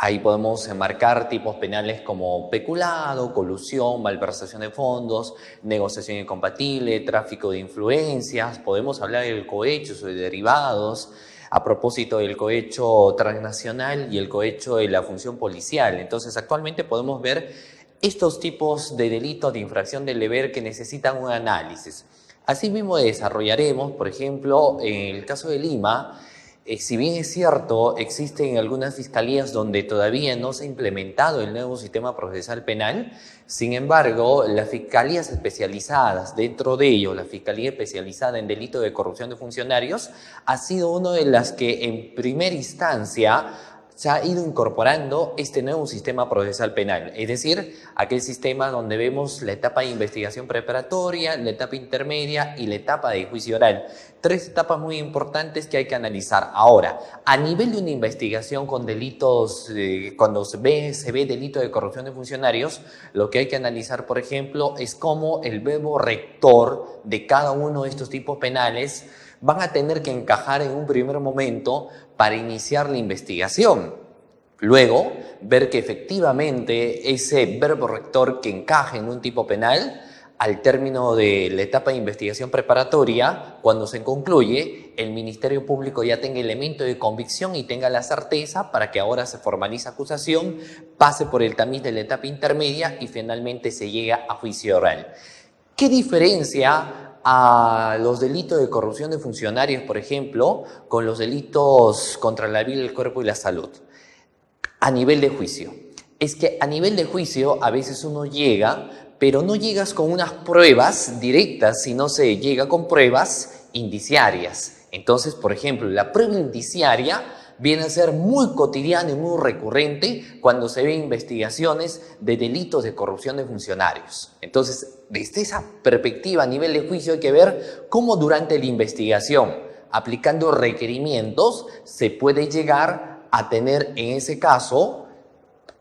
Ahí podemos enmarcar tipos penales como peculado, colusión, malversación de fondos, negociación incompatible, tráfico de influencias. Podemos hablar del cohecho, sus derivados. A propósito del cohecho transnacional y el cohecho de la función policial. Entonces, actualmente podemos ver estos tipos de delitos de infracción del deber que necesitan un análisis. Asimismo, desarrollaremos, por ejemplo, en el caso de Lima, si bien es cierto, existen algunas fiscalías donde todavía no se ha implementado el nuevo sistema procesal penal, sin embargo, las fiscalías especializadas, dentro de ello, la Fiscalía Especializada en Delito de Corrupción de Funcionarios, ha sido una de las que en primera instancia se ha ido incorporando este nuevo sistema procesal penal, es decir, aquel sistema donde vemos la etapa de investigación preparatoria, la etapa intermedia y la etapa de juicio oral. Tres etapas muy importantes que hay que analizar. Ahora, a nivel de una investigación con delitos, cuando se ve delito de corrupción de funcionarios, lo que hay que analizar, por ejemplo, es cómo el verbo rector de cada uno de estos tipos penales van a tener que encajar en un primer momento para iniciar la investigación. Luego, ver que efectivamente ese verbo rector que encaje en un tipo penal, al término de la etapa de investigación preparatoria, cuando se concluye, el Ministerio Público ya tenga elemento de convicción y tenga la certeza para que ahora se formalice acusación, pase por el tamiz de la etapa intermedia y finalmente se llega a juicio oral. ¿Qué diferencia a los delitos de corrupción de funcionarios, por ejemplo, con los delitos contra la vida, el cuerpo y la salud? A nivel de juicio. Es que a nivel de juicio a veces uno llega, pero no llegas con unas pruebas directas, sino se llega con pruebas indiciarias. Entonces, por ejemplo, la prueba indiciaria viene a ser muy cotidiana y muy recurrente cuando se ven investigaciones de delitos de corrupción de funcionarios. Entonces, desde esa perspectiva a nivel de juicio hay que ver cómo durante la investigación, aplicando requerimientos, se puede llegar a tener en ese caso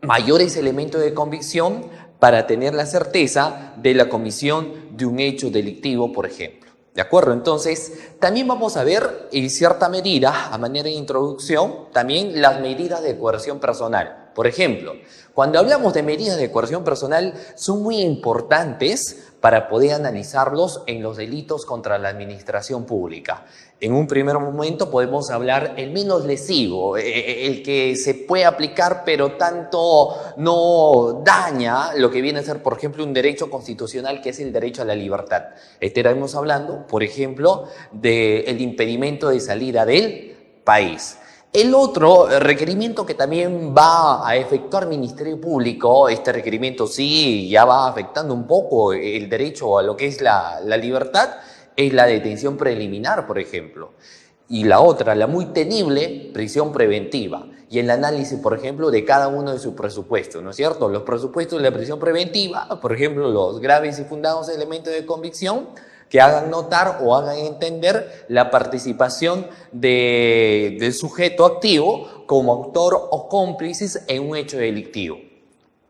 mayores elementos de convicción para tener la certeza de la comisión de un hecho delictivo, por ejemplo. ¿De acuerdo? Entonces, también vamos a ver en cierta medida, a manera de introducción, también las medidas de coerción personal. Por ejemplo, cuando hablamos de medidas de coerción personal, son muy importantes para poder analizarlos en los delitos contra la administración pública. En un primer momento podemos hablar el menos lesivo, el que se puede aplicar pero tanto no daña lo que viene a ser, por ejemplo, un derecho constitucional que es el derecho a la libertad. Estaremos hablando, por ejemplo, del impedimento de salida del país. El otro requerimiento que también va a efectuar el Ministerio Público, este requerimiento sí ya va afectando un poco el derecho a lo que es la libertad, es la detención preliminar, por ejemplo. Y la otra, la muy temible, prisión preventiva. Y el análisis, por ejemplo, de cada uno de sus presupuestos, ¿no es cierto? Los presupuestos de la prisión preventiva, por ejemplo, los graves y fundados elementos de convicción, que hagan notar o hagan entender la participación del sujeto activo como autor o cómplices en un hecho delictivo.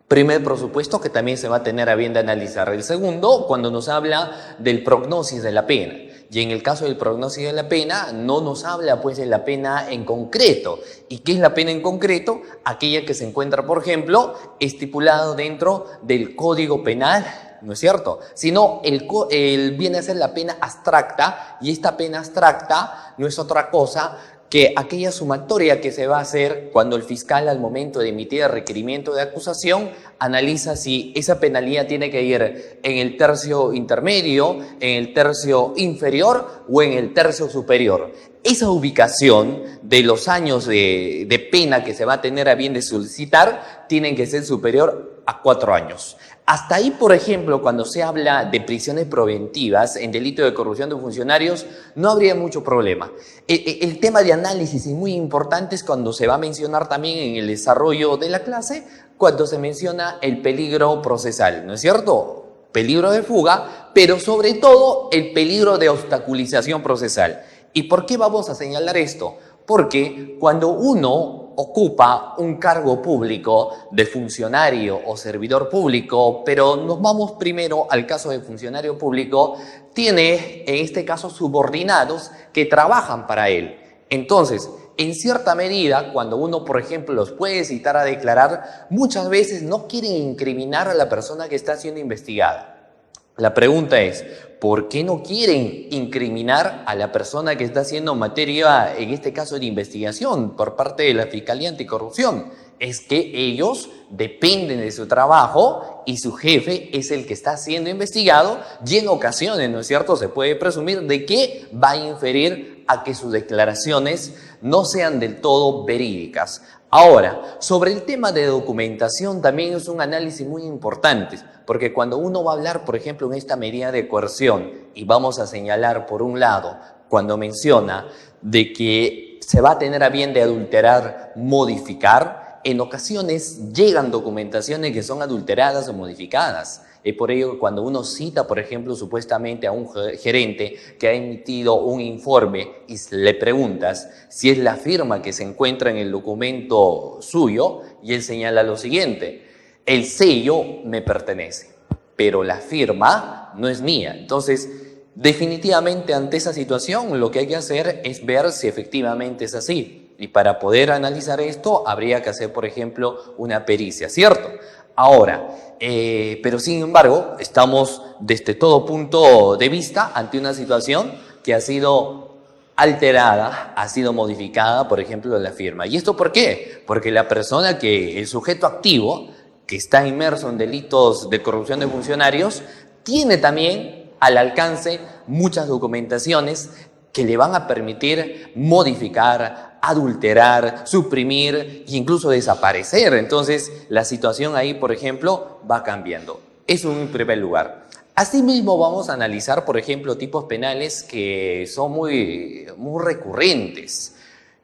Primer presupuesto que también se va a tener a bien de analizar. El segundo, cuando nos habla del prognosis de la pena. Y en el caso del prognosis de la pena, no nos habla pues de la pena en concreto. ¿Y qué es la pena en concreto? Aquella que se encuentra, por ejemplo, estipulado dentro del Código Penal, ¿no es cierto? Sino viene a ser la pena abstracta, y esta pena abstracta no es otra cosa que aquella sumatoria que se va a hacer cuando el fiscal al momento de emitir el requerimiento de acusación analiza si esa penalidad tiene que ir en el tercio intermedio, en el tercio inferior o en el tercio superior. Esa ubicación de los años de pena que se va a tener a bien de solicitar tienen que ser superior a 4 años. Hasta ahí, por ejemplo, cuando se habla de prisiones preventivas en delito de corrupción de funcionarios, no habría mucho problema. El tema de análisis y muy importante es cuando se va a mencionar también en el desarrollo de la clase, cuando se menciona el peligro procesal, ¿no es cierto? Peligro de fuga, pero sobre todo el peligro de obstaculización procesal. ¿Y por qué vamos a señalar esto? Porque cuando uno ocupa un cargo público de funcionario o servidor público, pero nos vamos primero al caso de funcionario público, tiene en este caso subordinados que trabajan para él. Entonces, en cierta medida, cuando uno, por ejemplo, los puede citar a declarar, muchas veces no quieren incriminar a la persona que está siendo investigada. La pregunta es, ¿por qué no quieren incriminar a la persona que está siendo materia, en este caso, de investigación por parte de la Fiscalía Anticorrupción? Es que ellos dependen de su trabajo y su jefe es el que está siendo investigado y en ocasiones, ¿no es cierto?, se puede presumir de que va a inferir a que sus declaraciones no sean del todo verídicas. Ahora, sobre el tema de documentación también es un análisis muy importante, porque cuando uno va a hablar, por ejemplo, en esta medida de coerción y vamos a señalar por un lado, cuando menciona de que se va a tener a bien de adulterar, modificar, en ocasiones llegan documentaciones que son adulteradas o modificadas. Es por ello que cuando uno cita, por ejemplo, supuestamente a un gerente que ha emitido un informe y le preguntas si es la firma que se encuentra en el documento suyo, y él señala lo siguiente: el sello me pertenece, pero la firma no es mía. Entonces, definitivamente ante esa situación lo que hay que hacer es ver si efectivamente es así. Y para poder analizar esto habría que hacer, por ejemplo, una pericia, ¿cierto? Ahora, pero sin embargo, estamos desde todo punto de vista ante una situación que ha sido alterada, ha sido modificada, por ejemplo, la firma. ¿Y esto por qué? Porque la persona el sujeto activo, que está inmerso en delitos de corrupción de funcionarios, tiene también al alcance muchas documentaciones que le van a permitir modificar, adulterar, suprimir e incluso desaparecer. Entonces, la situación ahí, por ejemplo, va cambiando. Eso en primer lugar. Asimismo, vamos a analizar, por ejemplo, tipos penales que son muy recurrentes.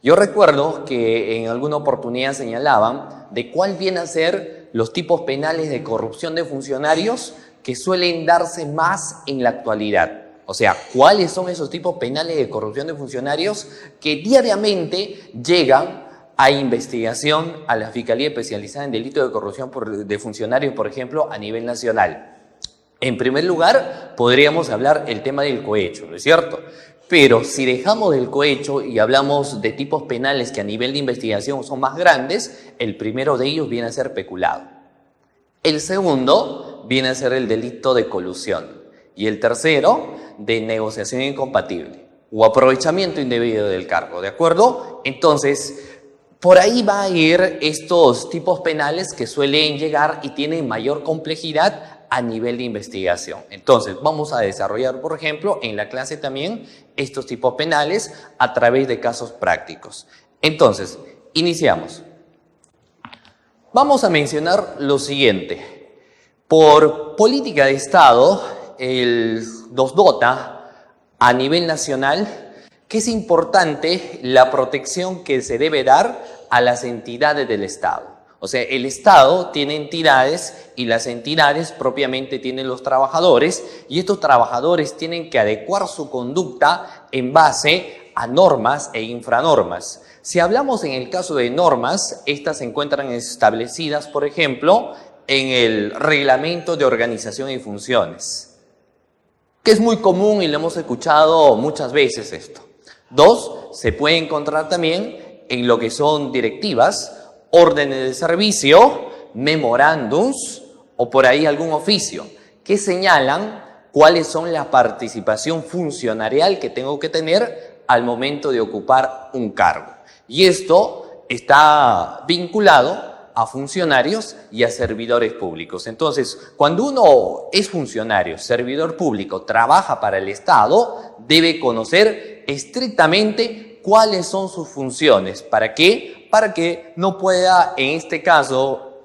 Yo recuerdo que en alguna oportunidad señalaban de cuál vienen a ser los tipos penales de corrupción de funcionarios que suelen darse más en la actualidad. O sea, ¿cuáles son esos tipos penales de corrupción de funcionarios que diariamente llegan a investigación a la Fiscalía Especializada en Delitos de Corrupción de Funcionarios, por ejemplo, a nivel nacional? En primer lugar, podríamos hablar el tema del cohecho, ¿no es cierto? Pero si dejamos el cohecho y hablamos de tipos penales que a nivel de investigación son más grandes, el primero de ellos viene a ser peculado. El segundo viene a ser el delito de colusión. Y el tercero, de negociación incompatible o aprovechamiento indebido del cargo, ¿de acuerdo? Entonces, por ahí va a ir estos tipos penales que suelen llegar y tienen mayor complejidad a nivel de investigación. Entonces, vamos a desarrollar, por ejemplo, en la clase también estos tipos penales a través de casos prácticos. Entonces, iniciamos. Vamos a mencionar lo siguiente. Por política de Estado, nos dota a nivel nacional que es importante la protección que se debe dar a las entidades del Estado. O sea, el Estado tiene entidades y las entidades propiamente tienen los trabajadores y estos trabajadores tienen que adecuar su conducta en base a normas e infranormas. Si hablamos en el caso de normas, estas se encuentran establecidas, por ejemplo, en el Reglamento de Organización y Funciones, que es muy común y lo hemos escuchado muchas veces esto. Dos, se puede encontrar también en lo que son directivas, órdenes de servicio, memorándums o por ahí algún oficio que señalan cuáles son la participación funcionarial que tengo que tener al momento de ocupar un cargo. Y esto está vinculado a funcionarios y a servidores públicos. Entonces, cuando uno es funcionario, servidor público, trabaja para el Estado, debe conocer estrictamente cuáles son sus funciones. ¿Para qué? Para que no pueda, en este caso,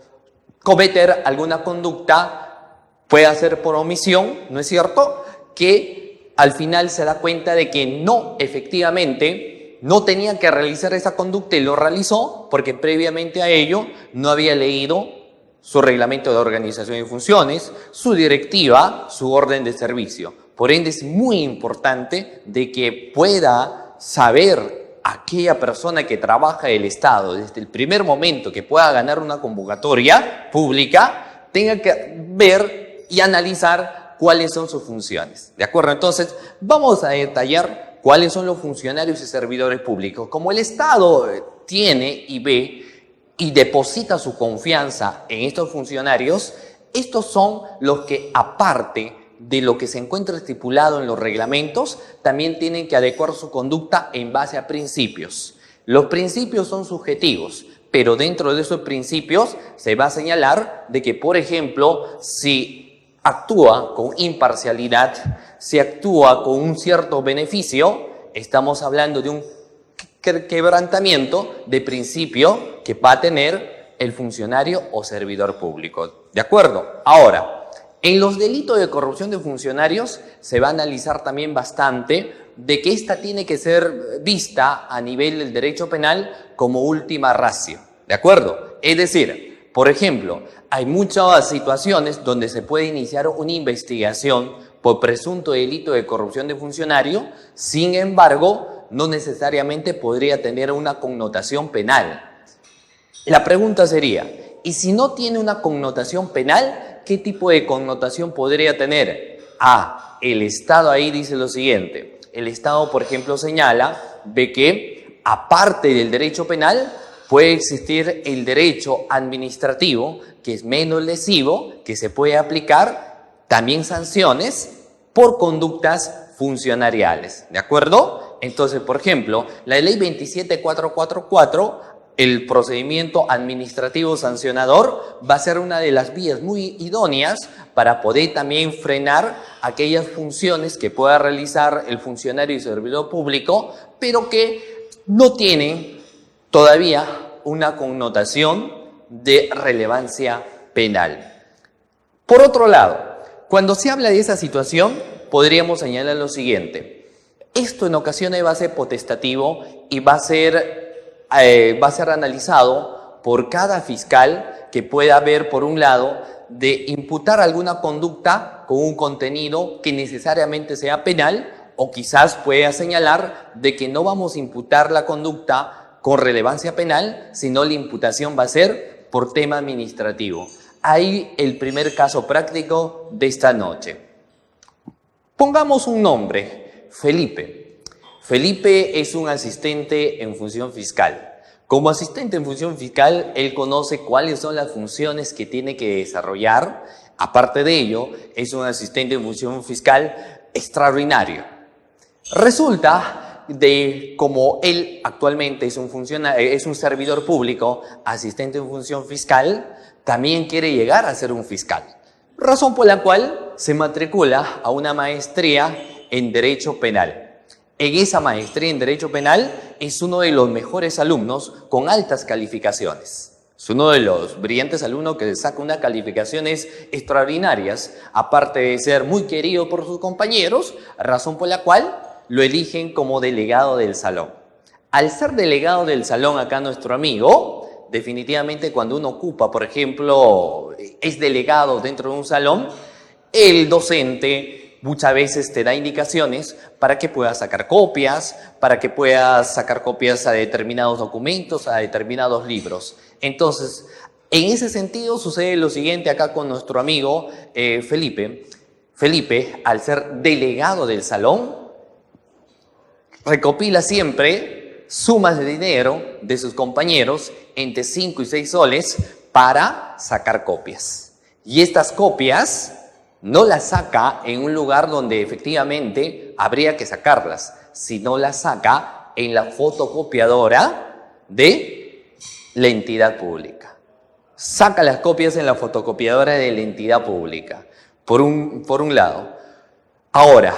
cometer alguna conducta, pueda ser por omisión, ¿no es cierto?, que al final se da cuenta de que no, efectivamente, no tenía que realizar esa conducta y lo realizó porque previamente a ello no había leído su reglamento de organización y funciones, su directiva, su orden de servicio. Por ende, es muy importante de que pueda saber aquella persona que trabaja en el Estado desde el primer momento que pueda ganar una convocatoria pública, tenga que ver y analizar cuáles son sus funciones. ¿De acuerdo? Entonces, vamos a detallar ¿Cuáles son los funcionarios y servidores públicos? Como el Estado tiene y ve y deposita su confianza en estos funcionarios, estos son los que, aparte de lo que se encuentra estipulado en los reglamentos, también tienen que adecuar su conducta en base a principios. Los principios son subjetivos, pero dentro de esos principios se va a señalar de que, por ejemplo, si actúa con imparcialidad, si actúa con un cierto beneficio, estamos hablando de un quebrantamiento de principio que va a tener el funcionario o servidor público. ¿De acuerdo? Ahora, en los delitos de corrupción de funcionarios se va a analizar también bastante de que esta tiene que ser vista a nivel del derecho penal como última ratio. ¿De acuerdo? Es decir, por ejemplo, hay muchas situaciones donde se puede iniciar una investigación por presunto delito de corrupción de funcionario, sin embargo, no necesariamente podría tener una connotación penal. La pregunta sería, ¿y si no tiene una connotación penal, qué tipo de connotación podría tener? El Estado ahí dice lo siguiente. El Estado, por ejemplo, señala de que, aparte del derecho penal, puede existir el derecho administrativo, que es menos lesivo, que se puede aplicar también sanciones por conductas funcionariales. ¿De acuerdo? Entonces, por ejemplo, la ley 27444, el procedimiento administrativo sancionador, va a ser una de las vías muy idóneas para poder también frenar aquellas funciones que pueda realizar el funcionario y servidor público, pero que no tienen todavía una connotación de relevancia penal. Por otro lado, cuando se habla de esa situación, podríamos señalar lo siguiente. Esto en ocasiones va a ser potestativo y va a ser analizado por cada fiscal que pueda ver, por un lado, de imputar alguna conducta con un contenido que necesariamente sea penal, o quizás pueda señalar de que no vamos a imputar la conducta con relevancia penal, sino la imputación va a ser por tema administrativo. Ahí el primer caso práctico de esta noche. Pongamos un nombre, Felipe. Felipe es un asistente en función fiscal. Como asistente en función fiscal, él conoce cuáles son las funciones que tiene que desarrollar. Aparte de ello, es un asistente en función fiscal extraordinario. Resulta de como él actualmente es un servidor público, asistente en función fiscal, también quiere llegar a ser un fiscal. Razón por la cual se matricula a una maestría en Derecho Penal. En esa maestría en Derecho Penal es uno de los mejores alumnos con altas calificaciones. Es uno de los brillantes alumnos que saca unas calificaciones extraordinarias, aparte de ser muy querido por sus compañeros, razón por la cual lo eligen como delegado del salón. Al ser delegado del salón acá nuestro amigo, definitivamente cuando uno ocupa, por ejemplo, es delegado dentro de un salón, el docente muchas veces te da indicaciones para que puedas sacar copias, a determinados documentos, a determinados libros. Entonces, en ese sentido sucede lo siguiente acá con nuestro amigo Felipe. Felipe, al ser delegado del salón, recopila siempre sumas de dinero de sus compañeros entre 5 y 6 soles para sacar copias. Y estas copias no las saca en un lugar donde efectivamente habría que sacarlas, sino las saca en la fotocopiadora de la entidad pública. Saca las copias en la fotocopiadora de la entidad pública, por un lado. Ahora,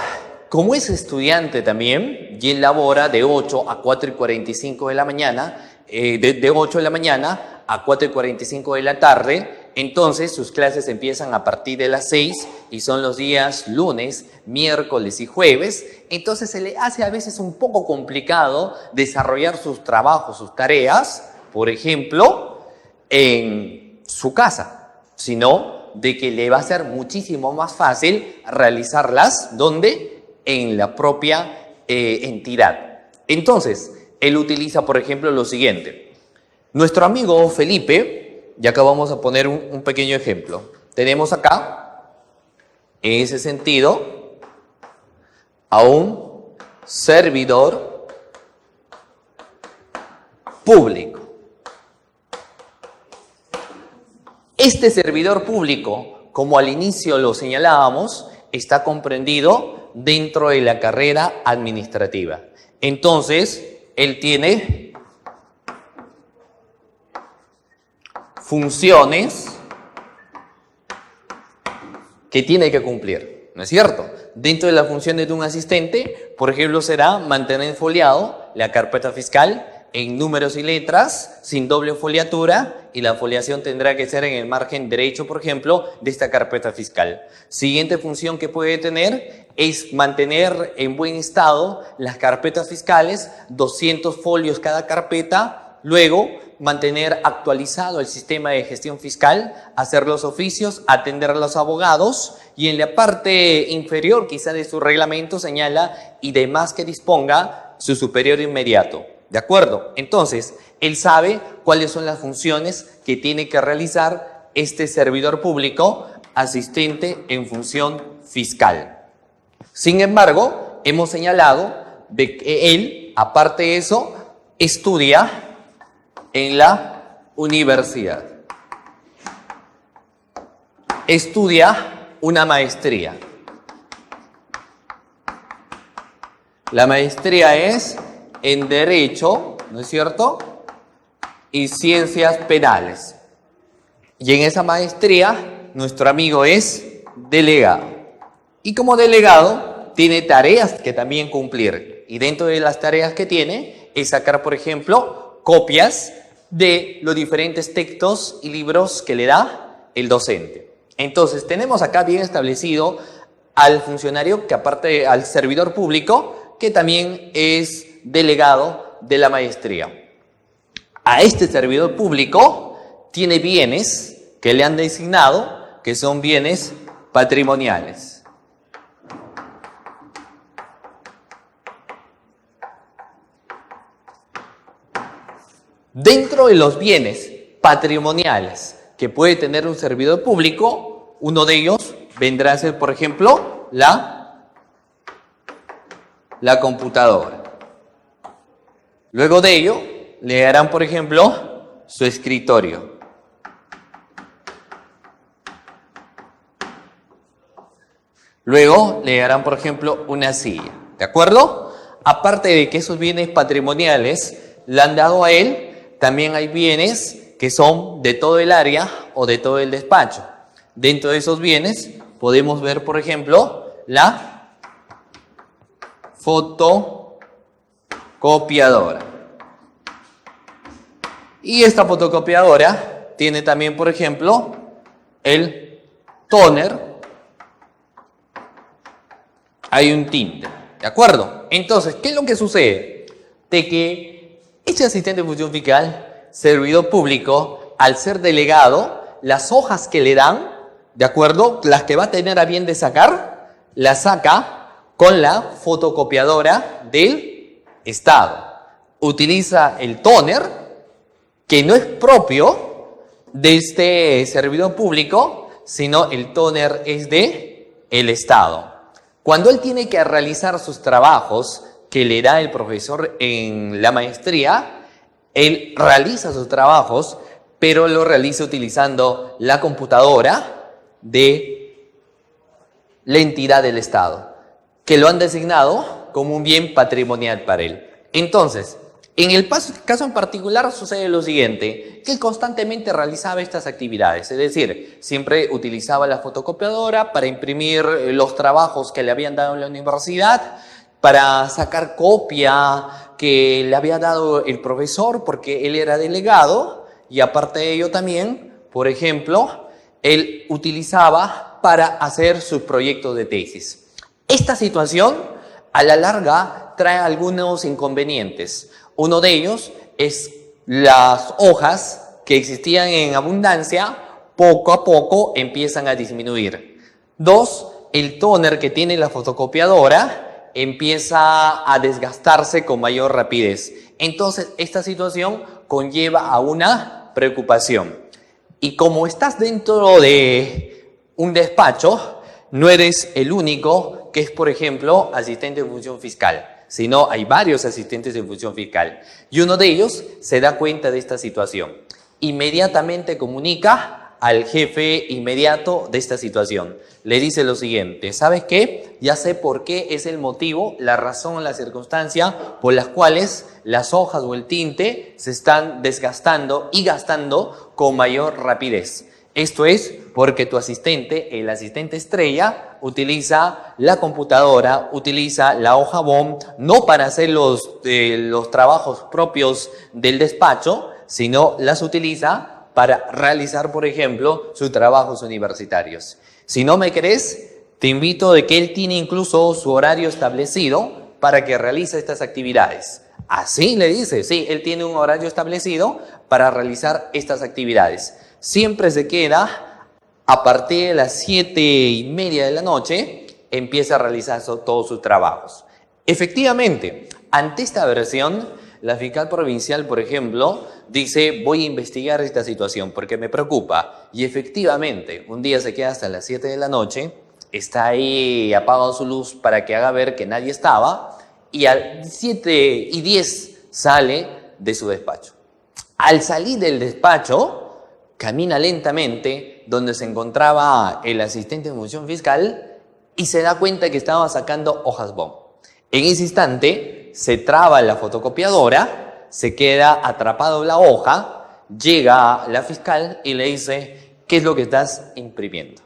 como es estudiante también, y él labora de 8 a 4:45 de la mañana, de 8 de la mañana a 4:45 de la tarde, entonces sus clases empiezan a partir de las 6 y son los días lunes, miércoles y jueves. Entonces se le hace a veces un poco complicado desarrollar sus trabajos, sus tareas, por ejemplo, en su casa, sino de que le va a ser muchísimo más fácil realizarlas, ¿dónde? En la propia entidad. Entonces, él utiliza, por ejemplo, lo siguiente. Nuestro amigo Felipe, y acá vamos a poner un pequeño ejemplo. Tenemos acá, en ese sentido, a un servidor público. Este servidor público, como al inicio lo señalábamos, está comprendido dentro de la carrera administrativa. Entonces, él tiene funciones que tiene que cumplir, ¿no es cierto? Dentro de las funciones de un asistente, por ejemplo, será mantener foliado la carpeta fiscal en números y letras, sin doble foliatura, y la foliación tendrá que ser en el margen derecho, por ejemplo, de esta carpeta fiscal. Siguiente función que puede tener es mantener en buen estado las carpetas fiscales, 200 folios cada carpeta, luego mantener actualizado el sistema de gestión fiscal, hacer los oficios, atender a los abogados, y en la parte inferior quizá de su reglamento señala y demás que disponga su superior inmediato. ¿De acuerdo? Entonces, él sabe cuáles son las funciones que tiene que realizar este servidor público asistente en función fiscal. Sin embargo, hemos señalado de que él, aparte de eso, estudia en la universidad. Estudia una maestría. La maestría es en Derecho, ¿no es cierto? Y Ciencias Penales. Y en esa maestría, nuestro amigo es delegado. Y como delegado, tiene tareas que también cumplir. Y dentro de las tareas que tiene, es sacar, por ejemplo, copias de los diferentes textos y libros que le da el docente. Entonces, tenemos acá bien establecido al funcionario, que aparte al servidor público, que también es delegado de la maestría. A este servidor público tiene bienes que le han designado, que son bienes patrimoniales. Dentro de los bienes patrimoniales que puede tener un servidor público, uno de ellos vendrá a ser, por ejemplo, la computadora. Luego de ello, le darán, por ejemplo, su escritorio. Luego le darán, por ejemplo, una silla. ¿De acuerdo? Aparte de que esos bienes patrimoniales le han dado a él, también hay bienes que son de todo el área o de todo el despacho. Dentro de esos bienes podemos ver, por ejemplo, la fotocopiadora. Y esta fotocopiadora tiene también, por ejemplo, el tóner. Hay un tinte. ¿De acuerdo? Entonces, ¿qué es lo que sucede? De que este asistente de función fiscal, servidor público, al ser delegado, las hojas que le dan, ¿de acuerdo? Las que va a tener a bien de sacar, las saca con la fotocopiadora del Estado. Utiliza el tóner, que no es propio de este servidor público, sino el tóner es de el Estado. Cuando él tiene que realizar sus trabajos que le da el profesor en la maestría, él realiza sus trabajos, pero lo realiza utilizando la computadora de la entidad del Estado, que lo han designado como un bien patrimonial para él. Entonces, en el caso en particular sucede lo siguiente, que él constantemente realizaba estas actividades, es decir, siempre utilizaba la fotocopiadora para imprimir los trabajos que le habían dado en la universidad, para sacar copia que le había dado el profesor porque él era delegado, y aparte de ello también, por ejemplo, él utilizaba para hacer sus proyectos de tesis. Esta situación, a la larga, trae algunos inconvenientes. Uno de ellos es las hojas que existían en abundancia, poco a poco empiezan a disminuir. Dos, el tóner que tiene la fotocopiadora empieza a desgastarse con mayor rapidez. Entonces, esta situación conlleva a una preocupación. Y como estás dentro de un despacho, no eres el único que es, por ejemplo, asistente de función fiscal. sino hay varios asistentes en función fiscal. Y uno de ellos se da cuenta de esta situación. Inmediatamente comunica al jefe inmediato de esta situación. Le dice lo siguiente: ¿sabes qué? Ya sé por qué es el motivo, la razón, la circunstancia por las cuales las hojas o el tinte se están desgastando y gastando con mayor rapidez. Esto es porque tu asistente, el asistente estrella, utiliza la computadora, utiliza la hoja BOM, no para hacer los trabajos propios del despacho, sino las utiliza para realizar, por ejemplo, sus trabajos universitarios. Si no me crees, te invito a que él tiene incluso su horario establecido para que realice estas actividades. Así le dice, sí, él tiene un horario establecido para realizar estas actividades. Siempre se queda a partir de las 7:30 de la noche, empieza a realizar todos sus trabajos. Efectivamente, ante esta versión, la fiscal provincial, por ejemplo, dice: voy a investigar esta situación porque me preocupa. Y efectivamente, un día se queda hasta las 7 de la noche, está ahí apagado su luz para que haga ver que nadie estaba, y a 7:10 sale de su despacho. Al salir del despacho, camina lentamente donde se encontraba el asistente de función fiscal y se da cuenta que estaba sacando hojas BOM. En ese instante se traba la fotocopiadora, se queda atrapado en la hoja, llega la fiscal y le dice: ¿qué es lo que estás imprimiendo?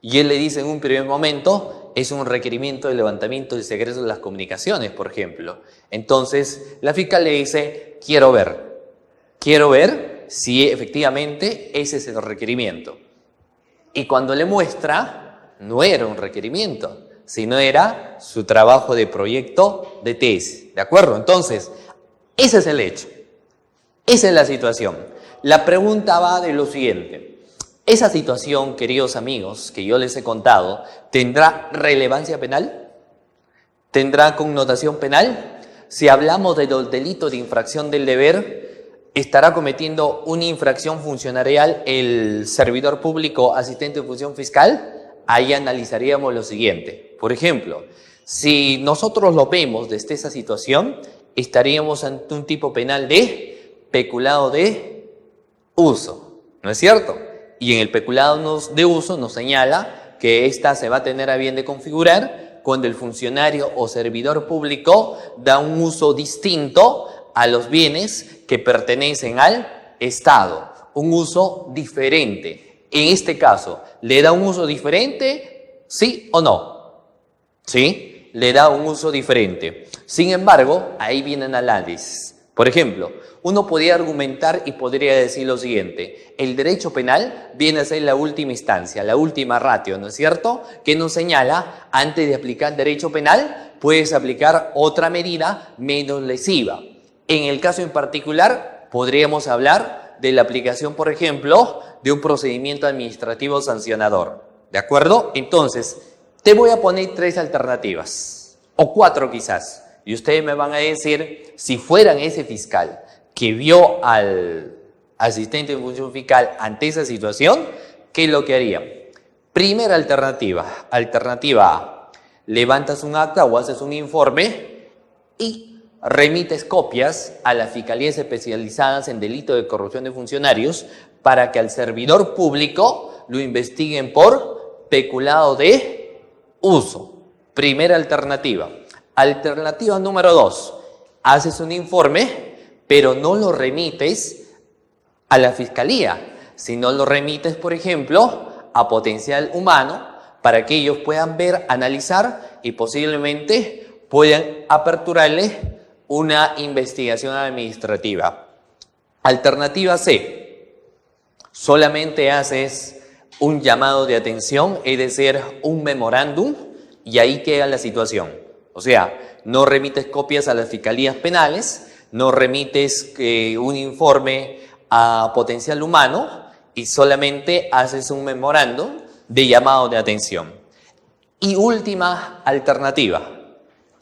Y él le dice en un primer momento: es un requerimiento de levantamiento del secreto de las comunicaciones, por ejemplo. Entonces la fiscal le dice: quiero ver si efectivamente ese es el requerimiento. Y cuando le muestra, no era un requerimiento, sino era su trabajo de proyecto de tesis, ¿de acuerdo? Entonces, ese es el hecho, esa es la situación. La pregunta va de lo siguiente: ¿esa situación, queridos amigos, que yo les he contado, tendrá relevancia penal? ¿Tendrá connotación penal? Si hablamos de los delitos de infracción del deber, ¿estará cometiendo una infracción funcionarial el servidor público asistente de función fiscal? Ahí analizaríamos lo siguiente. Por ejemplo, si nosotros lo vemos desde esa situación, estaríamos ante un tipo penal de peculado de uso, ¿no es cierto? Y en el peculado de uso nos señala que ésta se va a tener a bien de configurar cuando el funcionario o servidor público da un uso distinto a los bienes que pertenecen al Estado, un uso diferente. En este caso, ¿le da un uso diferente? ¿Sí o no? ¿Sí? Le da un uso diferente. Sin embargo, ahí viene el análisis. Por ejemplo, uno podría argumentar y podría decir lo siguiente: el derecho penal viene a ser la última instancia, la última ratio, ¿no es cierto? Que nos señala, antes de aplicar derecho penal, puedes aplicar otra medida menos lesiva. En el caso en particular, podríamos hablar de la aplicación, por ejemplo, de un procedimiento administrativo sancionador. ¿De acuerdo? Entonces, te voy a poner 3 alternativas, o 4 quizás, y ustedes me van a decir, si fueran ese fiscal que vio al asistente de función fiscal ante esa situación, ¿qué es lo que harían? Primera alternativa, alternativa A: levantas un acta o haces un informe y remites copias a las fiscalías especializadas en delito de corrupción de funcionarios para que al servidor público lo investiguen por peculado de uso. Primera alternativa. Alternativa número 2. Haces un informe, pero no lo remites a la fiscalía, sino lo remites, por ejemplo, a Potencial Humano para que ellos puedan ver, analizar y posiblemente puedan aperturarle una investigación administrativa. Alternativa C: solamente haces un llamado de atención, es decir, un memorándum, y ahí queda la situación. O sea, no remites copias a las fiscalías penales, no remites un informe a Potencial Humano y solamente haces un memorándum de llamado de atención. Y última alternativa: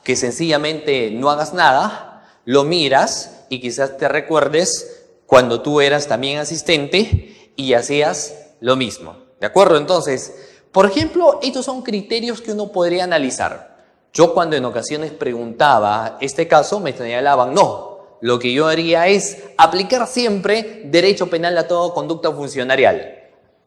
que sencillamente no hagas nada, lo miras y quizás te recuerdes cuando tú eras también asistente y hacías lo mismo. ¿De acuerdo? Entonces, por ejemplo, estos son criterios que uno podría analizar. Yo cuando en ocasiones preguntaba este caso, me señalaban, no, lo que yo haría es aplicar siempre derecho penal a toda conducta funcionarial.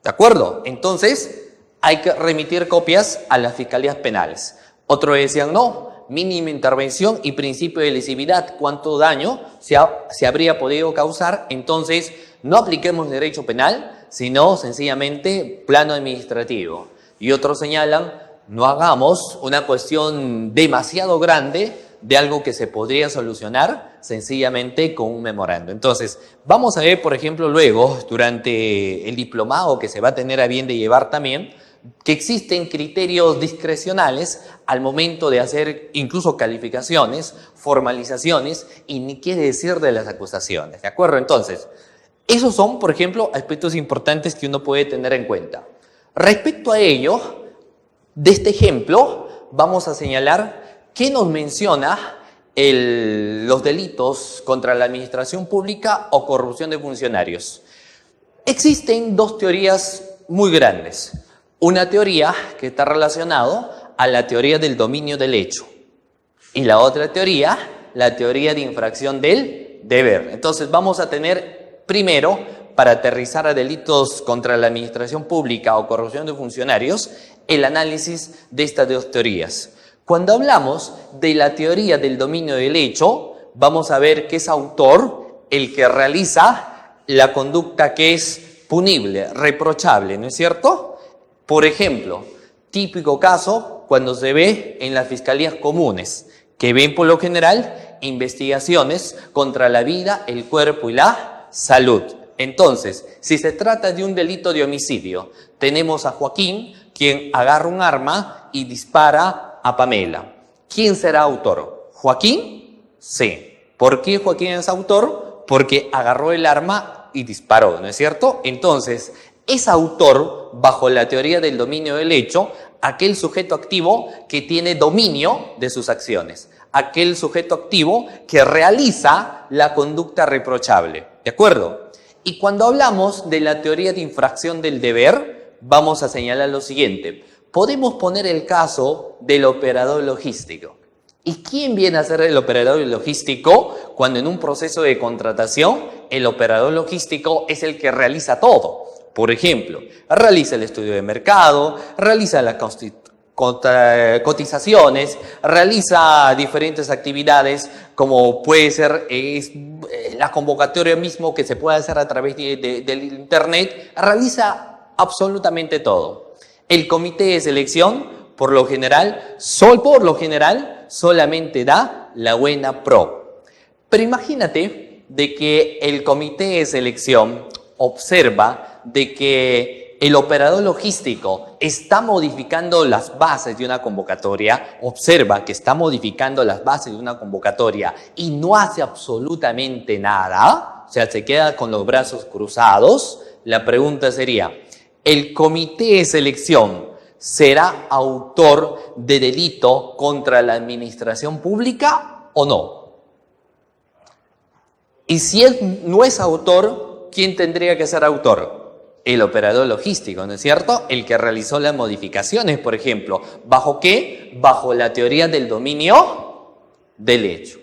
¿De acuerdo? Entonces, hay que remitir copias a las fiscalías penales. Otros decían, no, mínima intervención y principio de lesividad, cuánto daño se habría podido causar, entonces no apliquemos derecho penal, sino sencillamente plano administrativo. Y otros señalan, no hagamos una cuestión demasiado grande de algo que se podría solucionar sencillamente con un memorando. Entonces, vamos a ver, por ejemplo, luego, durante el diplomado que se va a tener a bien de llevar también, que existen criterios discrecionales al momento de hacer incluso calificaciones, formalizaciones y ni qué decir de las acusaciones, ¿de acuerdo? Entonces, esos son, por ejemplo, aspectos importantes que uno puede tener en cuenta. Respecto a ello, de este ejemplo, vamos a señalar qué nos menciona los delitos contra la administración pública o corrupción de funcionarios. Existen dos teorías muy grandes. Una teoría que está relacionada a la teoría del dominio del hecho y la otra teoría, la teoría de infracción del deber. Entonces vamos a tener primero, para aterrizar a delitos contra la administración pública o corrupción de funcionarios, el análisis de estas dos teorías. Cuando hablamos de la teoría del dominio del hecho, vamos a ver que es autor el que realiza la conducta que es punible, reprochable, ¿no es cierto? Por ejemplo, típico caso cuando se ve en las fiscalías comunes, que ven por lo general investigaciones contra la vida, el cuerpo y la salud. Entonces, si se trata de un delito de homicidio, tenemos a Joaquín, quien agarra un arma y dispara a Pamela. ¿Quién será autor? ¿Joaquín? Sí. ¿Por qué Joaquín es autor? Porque agarró el arma y disparó, ¿no es cierto? Entonces, es autor, bajo la teoría del dominio del hecho, aquel sujeto activo que tiene dominio de sus acciones, aquel sujeto activo que realiza la conducta reprochable, ¿de acuerdo? Y cuando hablamos de la teoría de infracción del deber, vamos a señalar lo siguiente. Podemos poner el caso del operador logístico. ¿Y quién viene a ser el operador logístico cuando en un proceso de contratación el operador logístico es el que realiza todo? Por ejemplo, realiza el estudio de mercado, realiza las cotizaciones, realiza diferentes actividades como puede ser la convocatoria mismo que se puede hacer a través del internet, realiza absolutamente todo. El comité de selección, por lo general, solamente da la buena pro. Pero imagínate de que el comité de selección observa de que el operador logístico está modificando las bases de una convocatoria, observa que está modificando las bases de una convocatoria y no hace absolutamente nada, o sea, se queda con los brazos cruzados. La pregunta sería, ¿el comité de selección será autor de delito contra la administración pública o no? Y si él no es autor, ¿quién tendría que ser autor? El operador logístico, ¿no es cierto? El que realizó las modificaciones, por ejemplo. ¿Bajo qué? Bajo la teoría del dominio del hecho.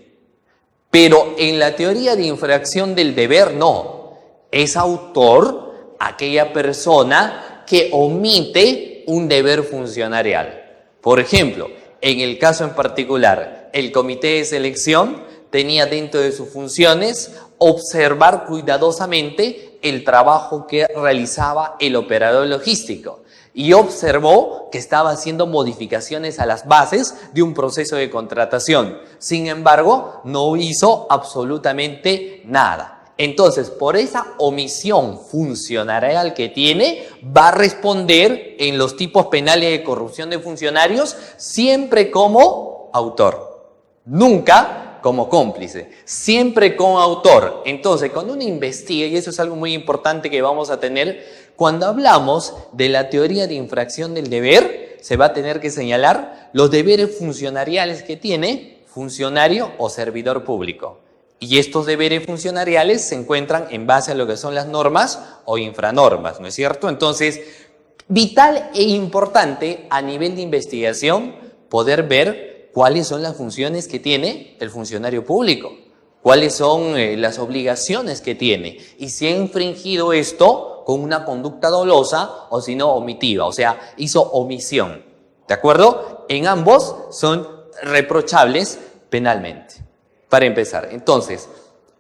Pero en la teoría de infracción del deber, no. Es autor aquella persona que omite un deber funcionarial. Por ejemplo, en el caso en particular, el comité de selección tenía dentro de sus funciones observar cuidadosamente el trabajo que realizaba el operador logístico y observó que estaba haciendo modificaciones a las bases de un proceso de contratación. Sin embargo, no hizo absolutamente nada. Entonces, por esa omisión funcionarial que tiene, va a responder en los tipos penales de corrupción de funcionarios siempre como autor, nunca como cómplice, siempre como autor. Entonces, cuando uno investiga, y eso es algo muy importante que vamos a tener, cuando hablamos de la teoría de infracción del deber, se va a tener que señalar los deberes funcionariales que tiene funcionario o servidor público. Y estos deberes funcionariales se encuentran en base a lo que son las normas o infranormas, ¿no es cierto? Entonces, vital e importante a nivel de investigación poder ver ¿cuáles son las funciones que tiene el funcionario público? ¿Cuáles son las obligaciones que tiene? Y si ha infringido esto con una conducta dolosa o si no omitiva, o sea, hizo omisión. ¿De acuerdo? En ambos son reprochables penalmente. Para empezar, entonces,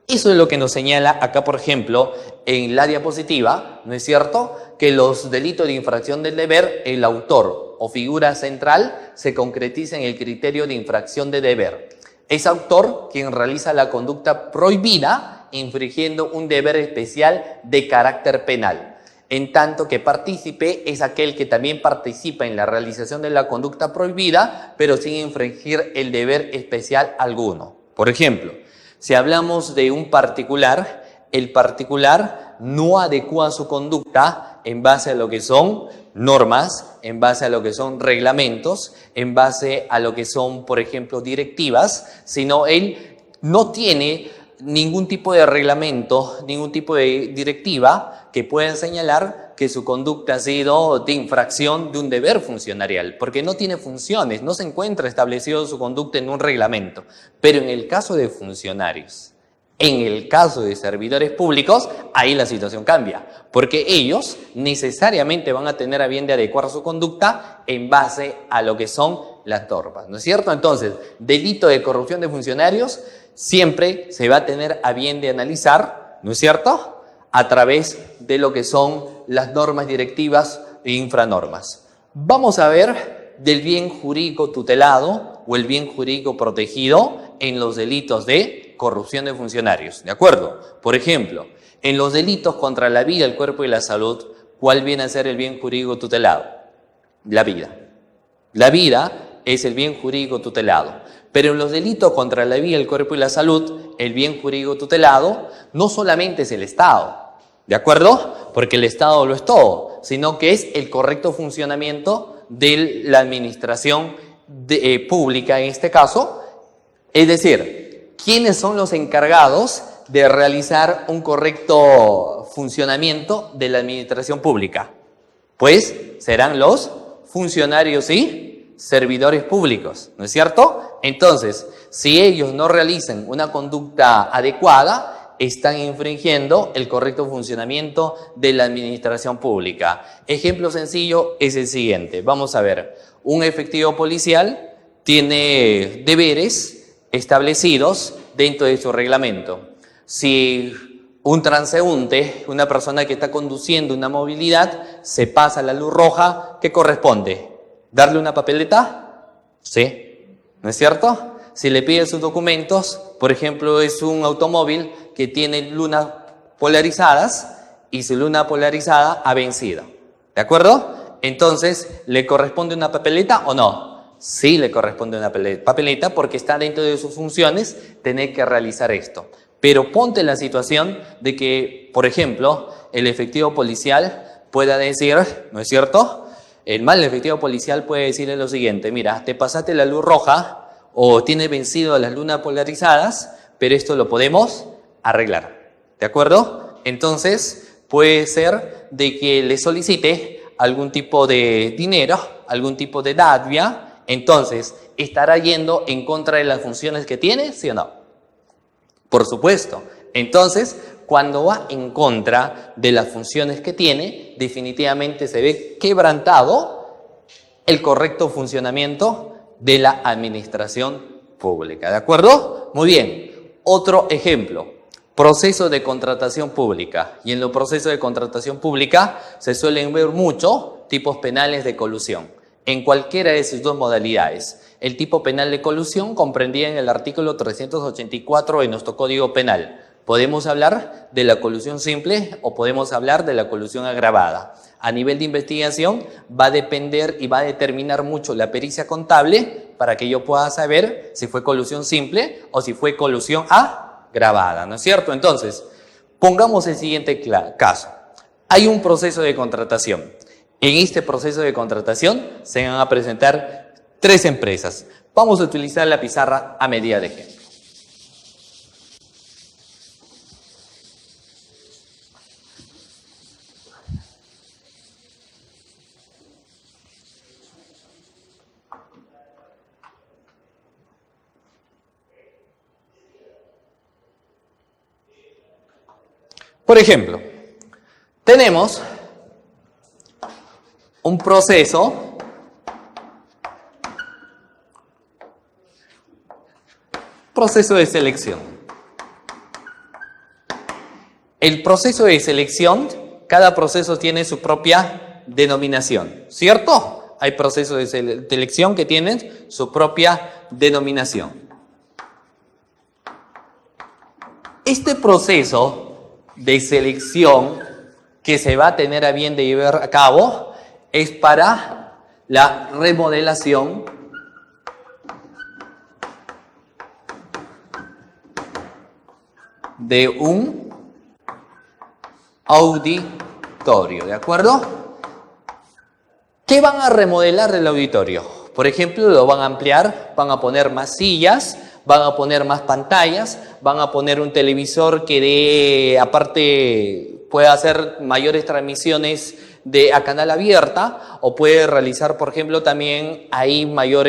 eso es lo que nos señala acá, por ejemplo, en la diapositiva, ¿no es cierto? Que los delitos de infracción del deber, el autor o figura central se concretiza en el criterio de infracción de deber. Es autor quien realiza la conducta prohibida infringiendo un deber especial de carácter penal. En tanto que partícipe es aquel que también participa en la realización de la conducta prohibida, pero sin infringir el deber especial alguno. Por ejemplo, si hablamos de un particular, el particular no adecua su conducta en base a lo que son normas, en base a lo que son reglamentos, en base a lo que son, por ejemplo, directivas, sino él no tiene ningún tipo de reglamento, ningún tipo de directiva que pueda señalar que su conducta ha sido de infracción de un deber funcionarial, porque no tiene funciones, no se encuentra establecido su conducta en un reglamento. Pero en el caso de funcionarios, en el caso de servidores públicos, ahí la situación cambia, porque ellos necesariamente van a tener a bien de adecuar su conducta en base a lo que son las normas, ¿no es cierto? Entonces, delito de corrupción de funcionarios siempre se va a tener a bien de analizar, ¿no es cierto?, a través de lo que son las normas directivas e infranormas. Vamos a ver del bien jurídico tutelado o el bien jurídico protegido en los delitos de corrupción de funcionarios, ¿de acuerdo? Por ejemplo, en los delitos contra la vida, el cuerpo y la salud, ¿cuál viene a ser el bien jurídico tutelado? La vida. La vida es el bien jurídico tutelado. Pero en los delitos contra la vida, el cuerpo y la salud, el bien jurídico tutelado no solamente es el Estado, ¿de acuerdo? Porque el Estado lo es todo, sino que es el correcto funcionamiento de la administración pública en este caso. Es decir, ¿quiénes son los encargados de realizar un correcto funcionamiento de la administración pública? Pues serán los funcionarios y servidores públicos, ¿no es cierto? Entonces, si ellos no realizan una conducta adecuada, están infringiendo el correcto funcionamiento de la administración pública. Ejemplo sencillo es el siguiente. Vamos a ver, un efectivo policial tiene deberes establecidos dentro de su reglamento. Si un transeúnte, una persona que está conduciendo una movilidad, se pasa la luz roja, ¿qué corresponde? ¿Darle una papeleta? Sí, ¿no es cierto? Si le pide sus documentos, por ejemplo, es un automóvil que tiene lunas polarizadas y su luna polarizada ha vencido, ¿de acuerdo? Entonces, ¿le corresponde una papeleta o no? Sí le corresponde una papeleta porque está dentro de sus funciones tener que realizar esto. Pero ponte en la situación de que, por ejemplo, el efectivo policial pueda decir, ¿no es cierto? El mal efectivo policial puede decirle lo siguiente: mira, te pasaste la luz roja o tienes vencido las lunas polarizadas, pero esto lo podemos arreglar, ¿de acuerdo? Entonces, puede ser de que le solicite algún tipo de dinero, algún tipo de dádiva. Entonces, ¿estará yendo en contra de las funciones que tiene, sí o no? Por supuesto. Entonces, cuando va en contra de las funciones que tiene, definitivamente se ve quebrantado el correcto funcionamiento de la administración pública. ¿De acuerdo? Muy bien. Otro ejemplo. Proceso de contratación pública. Y en los procesos de contratación pública se suelen ver mucho tipos penales de colusión, en cualquiera de sus dos modalidades. El tipo penal de colusión comprendía en el artículo 384 de nuestro Código Penal. Podemos hablar de la colusión simple o podemos hablar de la colusión agravada. A nivel de investigación va a depender y va a determinar mucho la pericia contable para que yo pueda saber si fue colusión simple o si fue colusión agravada, ¿no es cierto? Entonces, pongamos el siguiente caso. Hay un proceso de contratación. En este proceso de contratación se van a presentar 3 empresas. Vamos a utilizar la pizarra a medida de ejemplo. Por ejemplo, tenemos un proceso de selección. El proceso de selección, cada proceso tiene su propia denominación, ¿cierto? Hay procesos de selección que tienen su propia denominación. Este proceso de selección que se va a tener a bien de llevar a cabo es para la remodelación de un auditorio, ¿de acuerdo? ¿Qué van a remodelar del auditorio? Por ejemplo, lo van a ampliar, van a poner más sillas, van a poner más pantallas, van a poner un televisor que aparte pueda hacer mayores transmisiones a canal abierta, o puede realizar, por ejemplo, también ahí mayor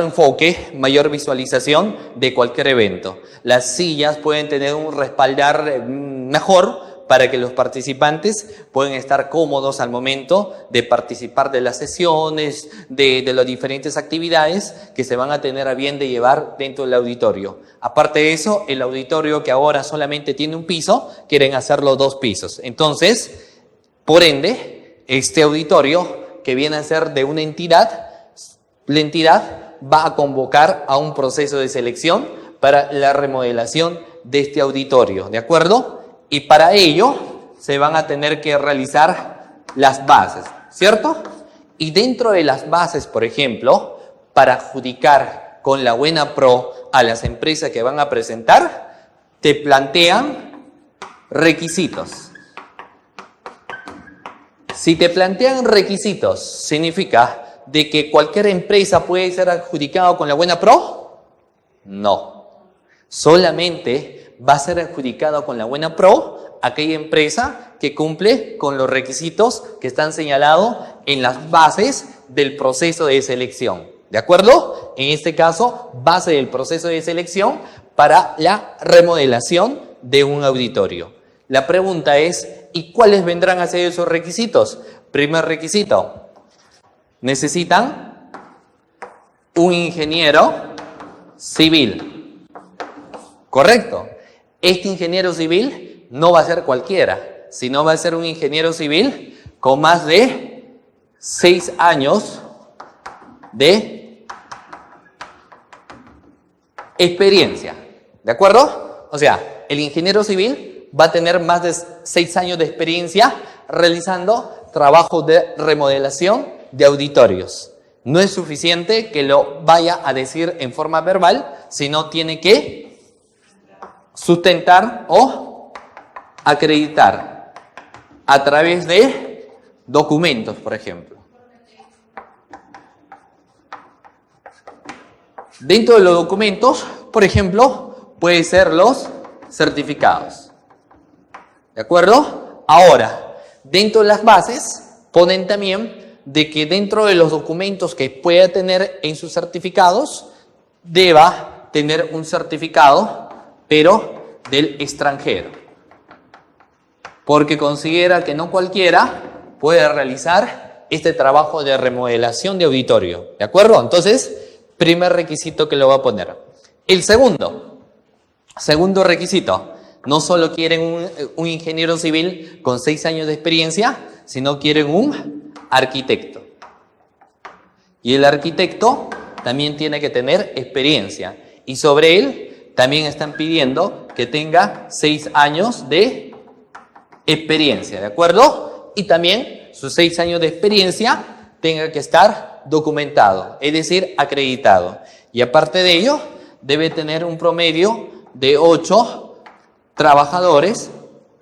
enfoque, mayor visualización de cualquier evento. Las sillas pueden tener un respaldar mejor para que los participantes puedan estar cómodos al momento de participar de las sesiones, de las diferentes actividades que se van a tener a bien de llevar dentro del auditorio. Aparte de eso, el auditorio que ahora solamente tiene un piso, quieren hacerlo 2 pisos. Entonces, por ende, este auditorio que viene a ser de una entidad, la entidad va a convocar a un proceso de selección para la remodelación de este auditorio, ¿de acuerdo? Y para ello se van a tener que realizar las bases, ¿cierto? Y dentro de las bases, por ejemplo, para adjudicar con la buena pro a las empresas que van a presentar, te plantean requisitos. Si te plantean requisitos, significa de que cualquier empresa puede ser adjudicada con la buena pro. No, solamente va a ser adjudicado con la buena pro aquella empresa que cumple con los requisitos que están señalados en las bases del proceso de selección. ¿De acuerdo? En este caso, base del proceso de selección para la remodelación de un auditorio. La pregunta es, ¿y cuáles vendrán a ser esos requisitos? Primer requisito, necesitan un ingeniero civil. ¿Correcto? Este ingeniero civil no va a ser cualquiera, sino va a ser un ingeniero civil con más de 6 años de experiencia. ¿De acuerdo? O sea, el ingeniero civil va a tener más de 6 años de experiencia realizando trabajos de remodelación de auditorios. No es suficiente que lo vaya a decir en forma verbal, sino tiene que sustentar o acreditar a través de documentos, por ejemplo. Dentro de los documentos, por ejemplo, pueden ser los certificados. ¿De acuerdo? Ahora, dentro de las bases, ponen también de que dentro de los documentos que pueda tener en sus certificados, deba tener un certificado, pero del extranjero. Porque considera que no cualquiera puede realizar este trabajo de remodelación de auditorio. ¿De acuerdo? Entonces, primer requisito que lo va a poner. El segundo requisito, no solo quieren un ingeniero civil con 6 años de experiencia, sino quieren un arquitecto. Y el arquitecto también tiene que tener experiencia. Y sobre él también están pidiendo que tenga 6 años de experiencia, ¿de acuerdo? Y también sus 6 años de experiencia tenga que estar documentado, es decir, acreditado. Y aparte de ello, debe tener un promedio de 8 trabajadores,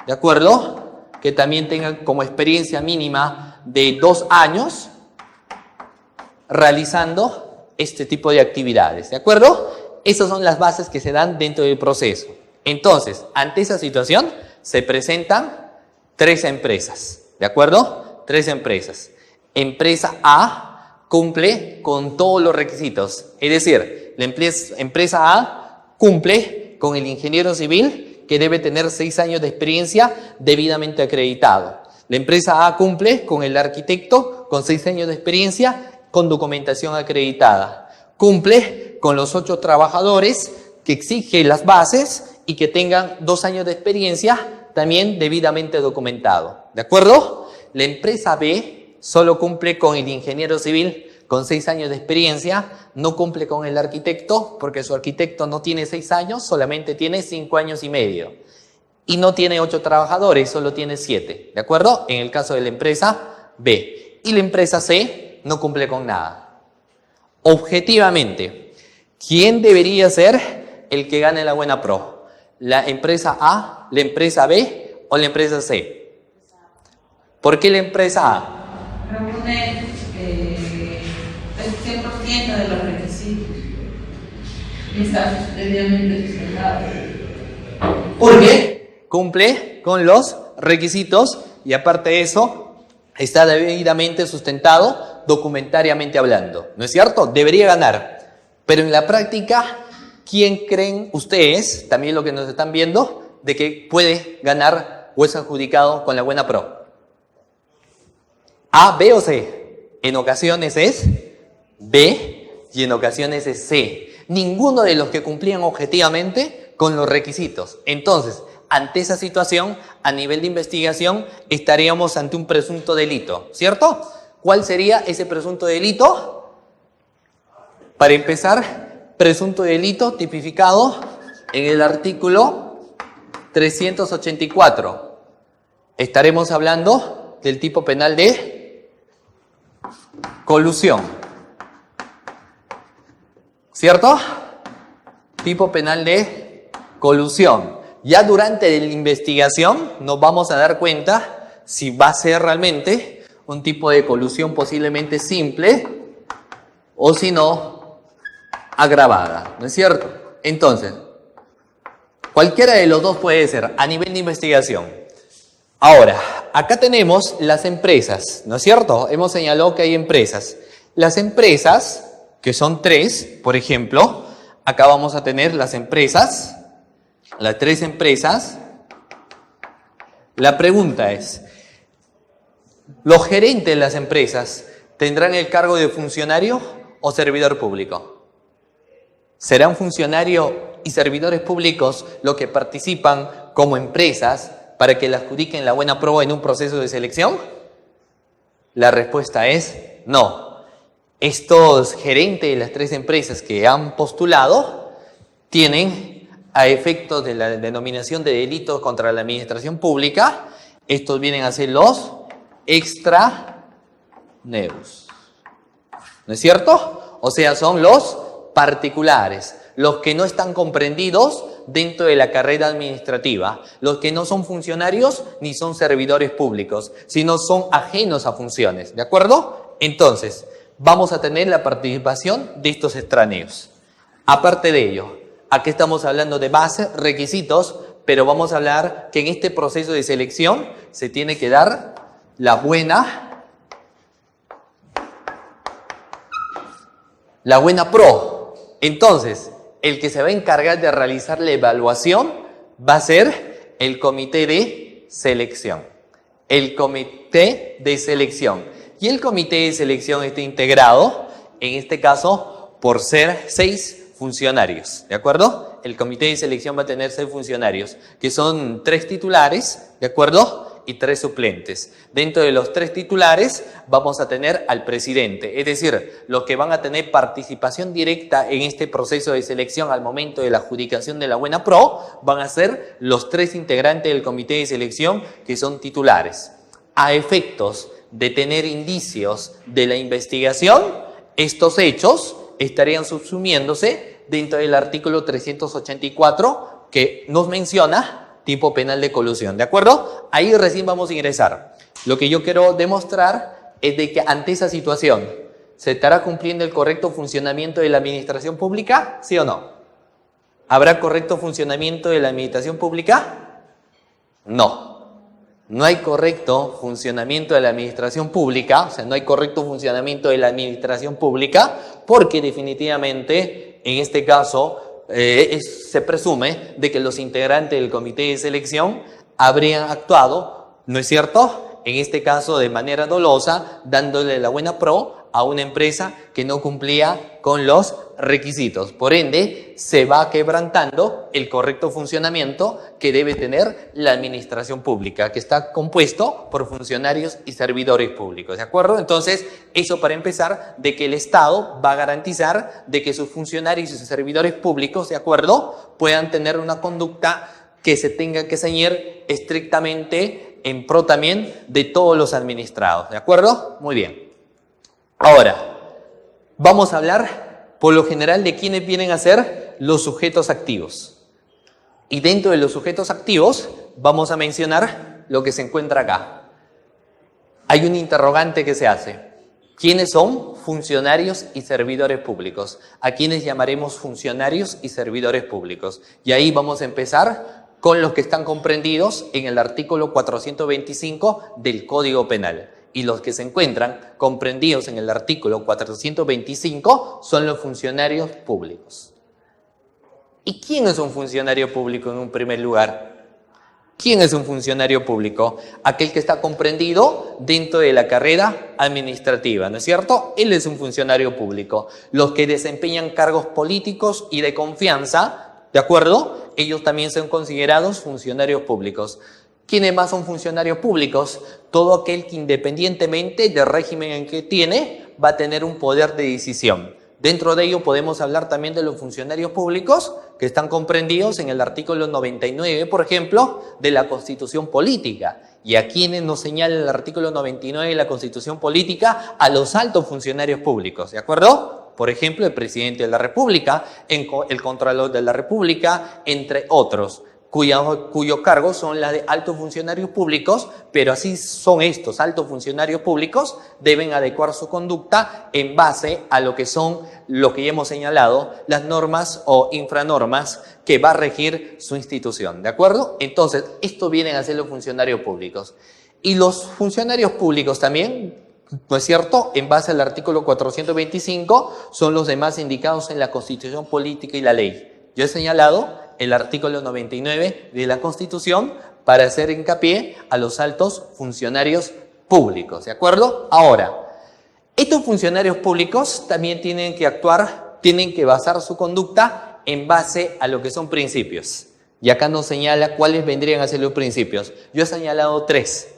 ¿de acuerdo? Que también tengan como experiencia mínima de 2 años realizando este tipo de actividades, ¿de acuerdo? Esas son las bases que se dan dentro del proceso. Entonces, ante esa situación, se presentan 3 empresas, ¿de acuerdo? 3 empresas. Empresa A cumple con todos los requisitos, es decir, la empresa A cumple con el ingeniero civil que debe tener 6 años de experiencia debidamente acreditado. La empresa A cumple con el arquitecto con 6 años de experiencia con documentación acreditada. Cumple con los 8 trabajadores que exige las bases y que tengan 2 años de experiencia también debidamente documentado. ¿De acuerdo? La empresa B solo cumple con el ingeniero civil con 6 años de experiencia, no cumple con el arquitecto porque su arquitecto no tiene 6 años, solamente tiene 5 años y medio. Y no tiene 8 trabajadores, solo tiene 7. ¿De acuerdo? En el caso de la empresa B. Y la empresa C no cumple con nada. Objetivamente, ¿quién debería ser el que gane la buena pro? ¿La empresa A, la empresa B o la empresa C? ¿Por qué la empresa A? Reúne el 100% de los requisitos y está debidamente sustentado. ¿Por qué? Cumple con los requisitos y aparte de eso está debidamente sustentado documentariamente hablando. ¿No es cierto? Debería ganar. Pero en la práctica, ¿quién creen ustedes, también lo que nos están viendo, de que puede ganar o es adjudicado con la buena pro? ¿A, B o C? En ocasiones es B y en ocasiones es C. Ninguno de los que cumplían objetivamente con los requisitos. Entonces, ante esa situación, a nivel de investigación, estaríamos ante un presunto delito, ¿cierto? ¿Cuál sería ese presunto delito? Para empezar, presunto delito tipificado en el artículo 384. Estaremos hablando del tipo penal de colusión, ¿cierto? Tipo penal de colusión. Ya durante la investigación nos vamos a dar cuenta si va a ser realmente un tipo de colusión posiblemente simple o si no, agravada, ¿no es cierto? Entonces, cualquiera de los dos puede ser a nivel de investigación. Ahora, acá tenemos las empresas, ¿no es cierto? Hemos señalado que hay empresas. Las empresas, que son 3, por ejemplo, acá vamos a tener las empresas, las 3 empresas. La pregunta es, ¿los gerentes de las empresas tendrán el cargo de funcionario o servidor público? ¿Serán funcionarios y servidores públicos los que participan como empresas para que le adjudiquen la buena prueba en un proceso de selección? La respuesta es no. Estos gerentes de las 3 empresas que han postulado tienen, a efectos de la denominación de delitos contra la administración pública, estos vienen a ser los extraneus. ¿No es cierto? O sea, son los particulares, los que no están comprendidos dentro de la carrera administrativa, los que no son funcionarios ni son servidores públicos, sino son ajenos a funciones, ¿de acuerdo? Entonces, vamos a tener la participación de estos extraneos. Aparte de ello, aquí estamos hablando de base, requisitos, pero vamos a hablar que en este proceso de selección se tiene que dar la buena pro. Entonces, el que se va a encargar de realizar la evaluación va a ser el comité de selección. El comité de selección. Y el comité de selección está integrado, en este caso, por ser 6 funcionarios, ¿de acuerdo? El comité de selección va a tener 6 funcionarios, que son 3 titulares, ¿de acuerdo? Y 3 suplentes. Dentro de los 3 titulares vamos a tener al presidente, es decir, los que van a tener participación directa en este proceso de selección al momento de la adjudicación de la buena pro, van a ser los 3 integrantes del comité de selección que son titulares. A efectos de tener indicios de la investigación, estos hechos estarían subsumiéndose dentro del artículo 384 que nos menciona tipo penal de colusión, ¿de acuerdo? Ahí recién vamos a ingresar. Lo que yo quiero demostrar es de que ante esa situación, ¿se estará cumpliendo el correcto funcionamiento de la administración pública? ¿Sí o no? ¿Habrá correcto funcionamiento de la administración pública? No. No hay correcto funcionamiento de la administración pública, o sea, no hay correcto funcionamiento de la administración pública porque definitivamente, en este caso, se presume de que los integrantes del comité de selección habrían actuado, ¿no es cierto?, en este caso de manera dolosa, dándole la buena pro a una empresa que no cumplía con los requisitos. Por ende, se va quebrantando el correcto funcionamiento que debe tener la administración pública, que está compuesto por funcionarios y servidores públicos, ¿de acuerdo? Entonces, eso para empezar, de que el Estado va a garantizar de que sus funcionarios y sus servidores públicos, ¿de acuerdo?, puedan tener una conducta que se tenga que ceñir estrictamente en pro también de todos los administrados, ¿de acuerdo? Muy bien. Ahora, vamos a hablar por lo general de quiénes vienen a ser los sujetos activos. Y dentro de los sujetos activos vamos a mencionar lo que se encuentra acá. Hay un interrogante que se hace. ¿Quiénes son funcionarios y servidores públicos? ¿A quiénes llamaremos funcionarios y servidores públicos? Y ahí vamos a empezar con los que están comprendidos en el artículo 425 del Código Penal. Y los que se encuentran comprendidos en el artículo 425 son los funcionarios públicos. ¿Y quién es un funcionario público en un primer lugar? ¿Quién es un funcionario público? Aquel que está comprendido dentro de la carrera administrativa, ¿no es cierto? Él es un funcionario público. Los que desempeñan cargos políticos y de confianza, ¿de acuerdo? Ellos también son considerados funcionarios públicos. ¿Quiénes más son funcionarios públicos? Todo aquel que independientemente del régimen en que tiene, va a tener un poder de decisión. Dentro de ello podemos hablar también de los funcionarios públicos que están comprendidos en el artículo 99, por ejemplo, de la Constitución Política. Y a quienes nos señala el artículo 99 de la Constitución Política, a los altos funcionarios públicos, ¿de acuerdo? Por ejemplo, el presidente de la República, el Contralor de la República, entre otros, cuyo cargo son las de altos funcionarios públicos, pero así son estos altos funcionarios públicos, deben adecuar su conducta en base a lo que son, lo que ya hemos señalado, las normas o infranormas que va a regir su institución, ¿de acuerdo? Entonces, esto vienen a ser los funcionarios públicos. Y los funcionarios públicos también, ¿no es cierto?, en base al artículo 425, son los demás indicados en la Constitución Política y la ley. Yo he señalado el artículo 99 de la Constitución para hacer hincapié a los altos funcionarios públicos, ¿de acuerdo? Ahora, estos funcionarios públicos también tienen que actuar, tienen que basar su conducta en base a lo que son principios. Y acá nos señala cuáles vendrían a ser los principios. Yo he señalado 3.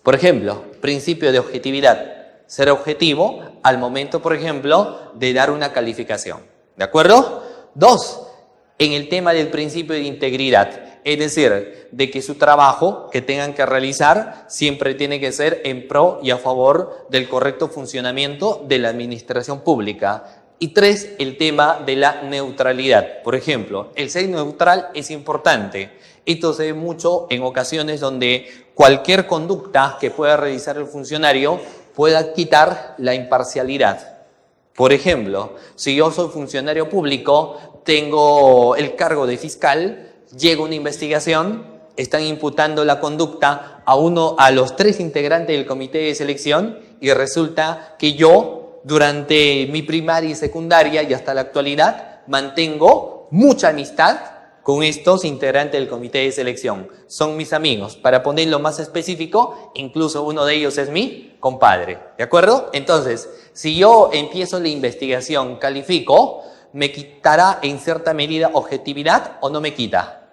Por ejemplo, principio de objetividad. Ser objetivo al momento, por ejemplo, de dar una calificación. ¿De acuerdo? 2. En el tema del principio de integridad. Es decir, de que su trabajo que tengan que realizar siempre tiene que ser en pro y a favor del correcto funcionamiento de la administración pública. Y 3, el tema de la neutralidad. Por ejemplo, el ser neutral es importante. Esto se ve mucho en ocasiones donde cualquier conducta que pueda realizar el funcionario pueda quitar la imparcialidad. Por ejemplo, si yo soy funcionario público, tengo el cargo de fiscal, llega una investigación, están imputando la conducta a los 3 integrantes del comité de selección y resulta que yo, durante mi primaria y secundaria y hasta la actualidad, mantengo mucha amistad con estos integrantes del comité de selección. Son mis amigos. Para ponerlo más específico, incluso uno de ellos es mi compadre. ¿De acuerdo? Entonces, si yo empiezo la investigación, califico, ¿me quitará en cierta medida objetividad o no me quita?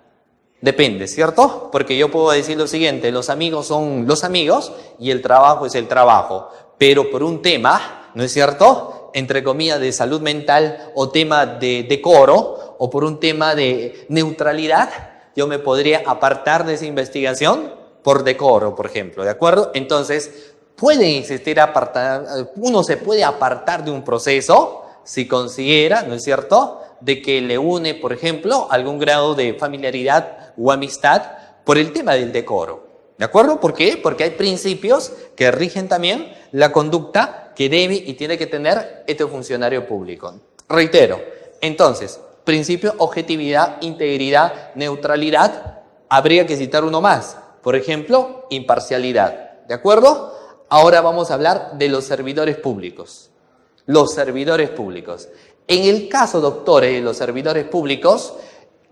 Depende, ¿cierto? Porque yo puedo decir lo siguiente, los amigos son los amigos y el trabajo es el trabajo. Pero por un tema, ¿no es cierto?, entre comillas, de salud mental o tema de decoro o por un tema de neutralidad, yo me podría apartar de esa investigación por decoro, por ejemplo, ¿de acuerdo? Entonces, pueden existir uno se puede apartar de un proceso si considera, ¿no es cierto?, de que le une, por ejemplo, algún grado de familiaridad o amistad por el tema del decoro. ¿De acuerdo? ¿Por qué? Porque hay principios que rigen también la conducta que debe y tiene que tener este funcionario público. Reitero, entonces, principio, objetividad, integridad, neutralidad, habría que citar uno más. Por ejemplo, imparcialidad. ¿De acuerdo? Ahora vamos a hablar de los servidores públicos. Los servidores públicos. En el caso, doctores, de los servidores públicos,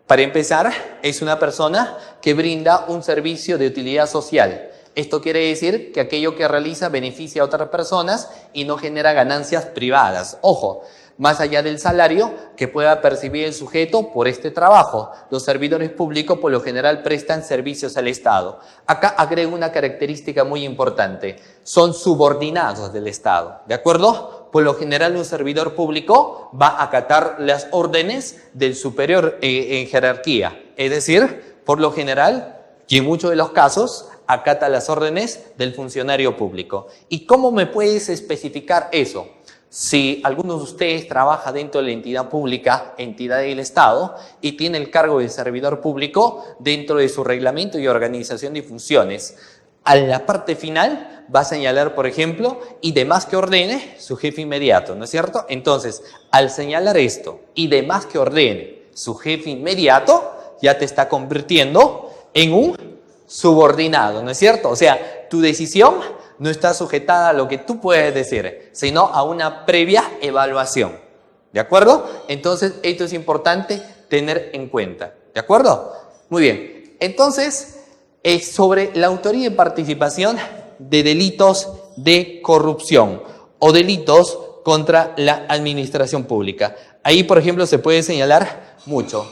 para empezar, es una persona que brinda un servicio de utilidad social. Esto quiere decir que aquello que realiza beneficia a otras personas y no genera ganancias privadas. Ojo, más allá del salario que pueda percibir el sujeto por este trabajo. Los servidores públicos por lo general prestan servicios al Estado. Acá agrego una característica muy importante. Son subordinados del Estado, ¿de acuerdo? Por lo general un servidor público va a acatar las órdenes del superior en jerarquía. Es decir, por lo general, y en muchos de los casos, acata las órdenes del funcionario público. ¿Y cómo me puedes especificar eso? Si alguno de ustedes trabaja dentro de la entidad pública, entidad del Estado, y tiene el cargo de servidor público dentro de su reglamento y organización de funciones, a la parte final va a señalar, por ejemplo, y demás que ordene su jefe inmediato, ¿no es cierto? Entonces, al señalar esto, y demás que ordene su jefe inmediato, ya te está convirtiendo en un subordinado, ¿no es cierto? O sea, tu decisión no está sujetada a lo que tú puedes decir, sino a una previa evaluación. ¿De acuerdo? Entonces, esto es importante tener en cuenta. ¿De acuerdo? Muy bien. Entonces, es sobre la autoría y participación de delitos de corrupción o delitos contra la administración pública. Ahí, por ejemplo, se puede señalar mucho.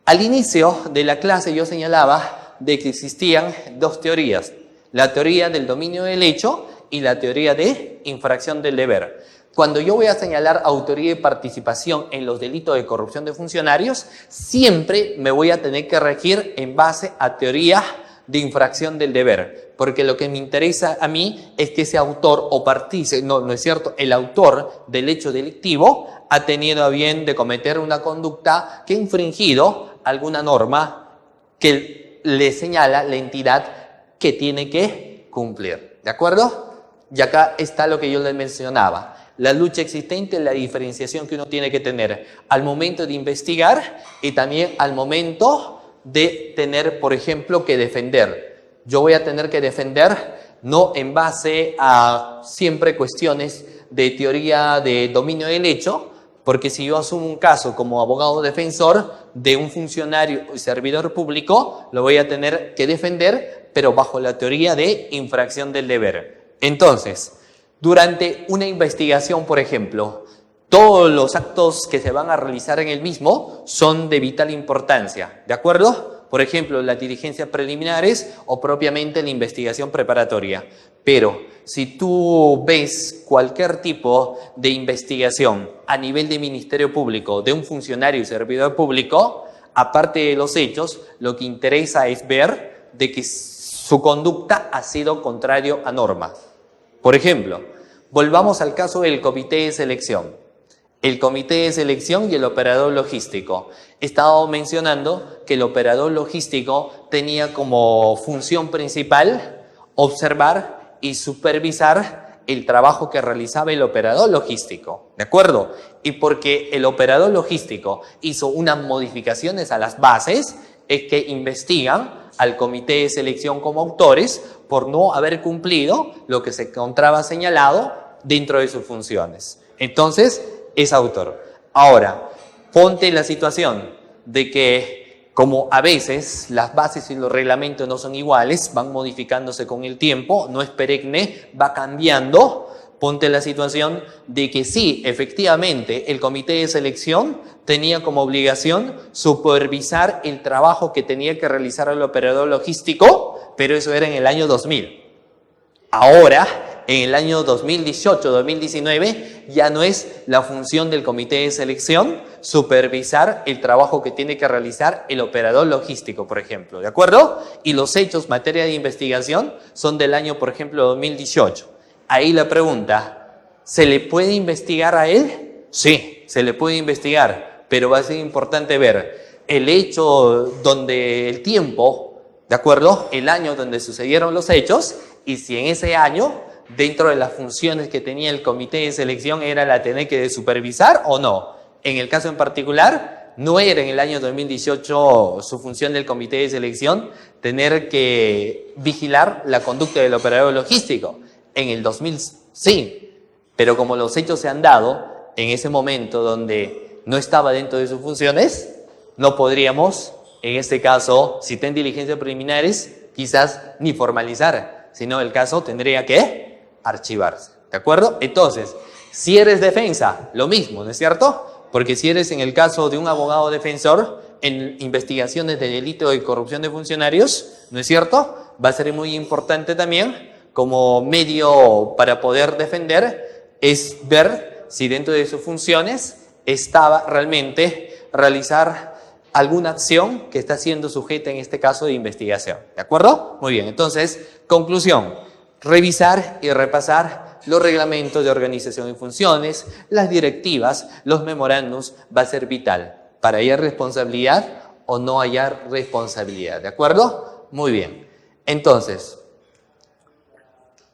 Al inicio de la clase yo señalaba de que existían dos teorías. La teoría del dominio del hecho y la teoría de infracción del deber. Cuando yo voy a señalar autoría y participación en los delitos de corrupción de funcionarios, siempre me voy a tener que regir en base a teoría de infracción del deber, porque lo que me interesa a mí es que ese autor o partícipe, no es cierto, el autor del hecho delictivo ha tenido a bien de cometer una conducta que ha infringido alguna norma que le señala la entidad que tiene que cumplir, ¿de acuerdo? Y acá está lo que yo les mencionaba, la lucha existente, la diferenciación que uno tiene que tener al momento de investigar y también al momento de tener, por ejemplo, que defender. Yo voy a tener que defender no en base a siempre cuestiones de teoría de dominio del hecho, porque si yo asumo un caso como abogado defensor de un funcionario y servidor público, lo voy a tener que defender, pero bajo la teoría de infracción del deber. Entonces, durante una investigación, por ejemplo, todos los actos que se van a realizar en el mismo son de vital importancia, ¿de acuerdo? Por ejemplo, las diligencias preliminares o propiamente la investigación preparatoria. Pero si tú ves cualquier tipo de investigación a nivel de Ministerio Público, de un funcionario y servidor público, aparte de los hechos, lo que interesa es ver de que su conducta ha sido contrario a norma. Por ejemplo, volvamos al caso del comité de selección. El comité de selección y el operador logístico. He estado mencionando que el operador logístico tenía como función principal observar y supervisar el trabajo que realizaba el operador logístico, ¿de acuerdo? Y porque el operador logístico hizo unas modificaciones a las bases, es que investigan al comité de selección como autores por no haber cumplido lo que se encontraba señalado dentro de sus funciones. Entonces, es autor. Ahora, ponte en la situación de que, como a veces las bases y los reglamentos no son iguales, van modificándose con el tiempo, no es perenne, va cambiando. Ponte en la situación de que sí, efectivamente, el comité de selección tenía como obligación supervisar el trabajo que tenía que realizar el operador logístico, pero eso era en el año 2000. Ahora, en el año 2018-2019, ya no es la función del comité de selección supervisar el trabajo que tiene que realizar el operador logístico, por ejemplo, ¿de acuerdo? Y los hechos, materia de investigación, son del año, por ejemplo, 2018. Ahí la pregunta, ¿se le puede investigar a él? Sí, se le puede investigar, pero va a ser importante ver el hecho donde el tiempo, ¿de acuerdo? El año donde sucedieron los hechos y si en ese año, dentro de las funciones que tenía el comité de selección, era la tener que supervisar o no. En el caso en particular, no era en el año 2018 su función del comité de selección tener que vigilar la conducta del operador logístico. En el 2000 sí, pero como los hechos se han dado en ese momento donde no estaba dentro de sus funciones, no podríamos, en este caso, si está en diligencias preliminares, quizás ni formalizar, sino el caso tendría que archivarse. ¿De acuerdo? Entonces, si eres defensa, lo mismo, ¿no es cierto? Porque si eres en el caso de un abogado defensor, en investigaciones de delito y corrupción de funcionarios, ¿no es cierto? Va a ser muy importante también, como medio para poder defender, es ver si dentro de sus funciones estaba realmente realizar alguna acción que está siendo sujeta en este caso de investigación. ¿De acuerdo? Muy bien, entonces, conclusión, revisar y repasar los reglamentos de organización y funciones, las directivas, los memorándums, va a ser vital para hallar responsabilidad o no hallar responsabilidad. ¿De acuerdo? Muy bien. Entonces,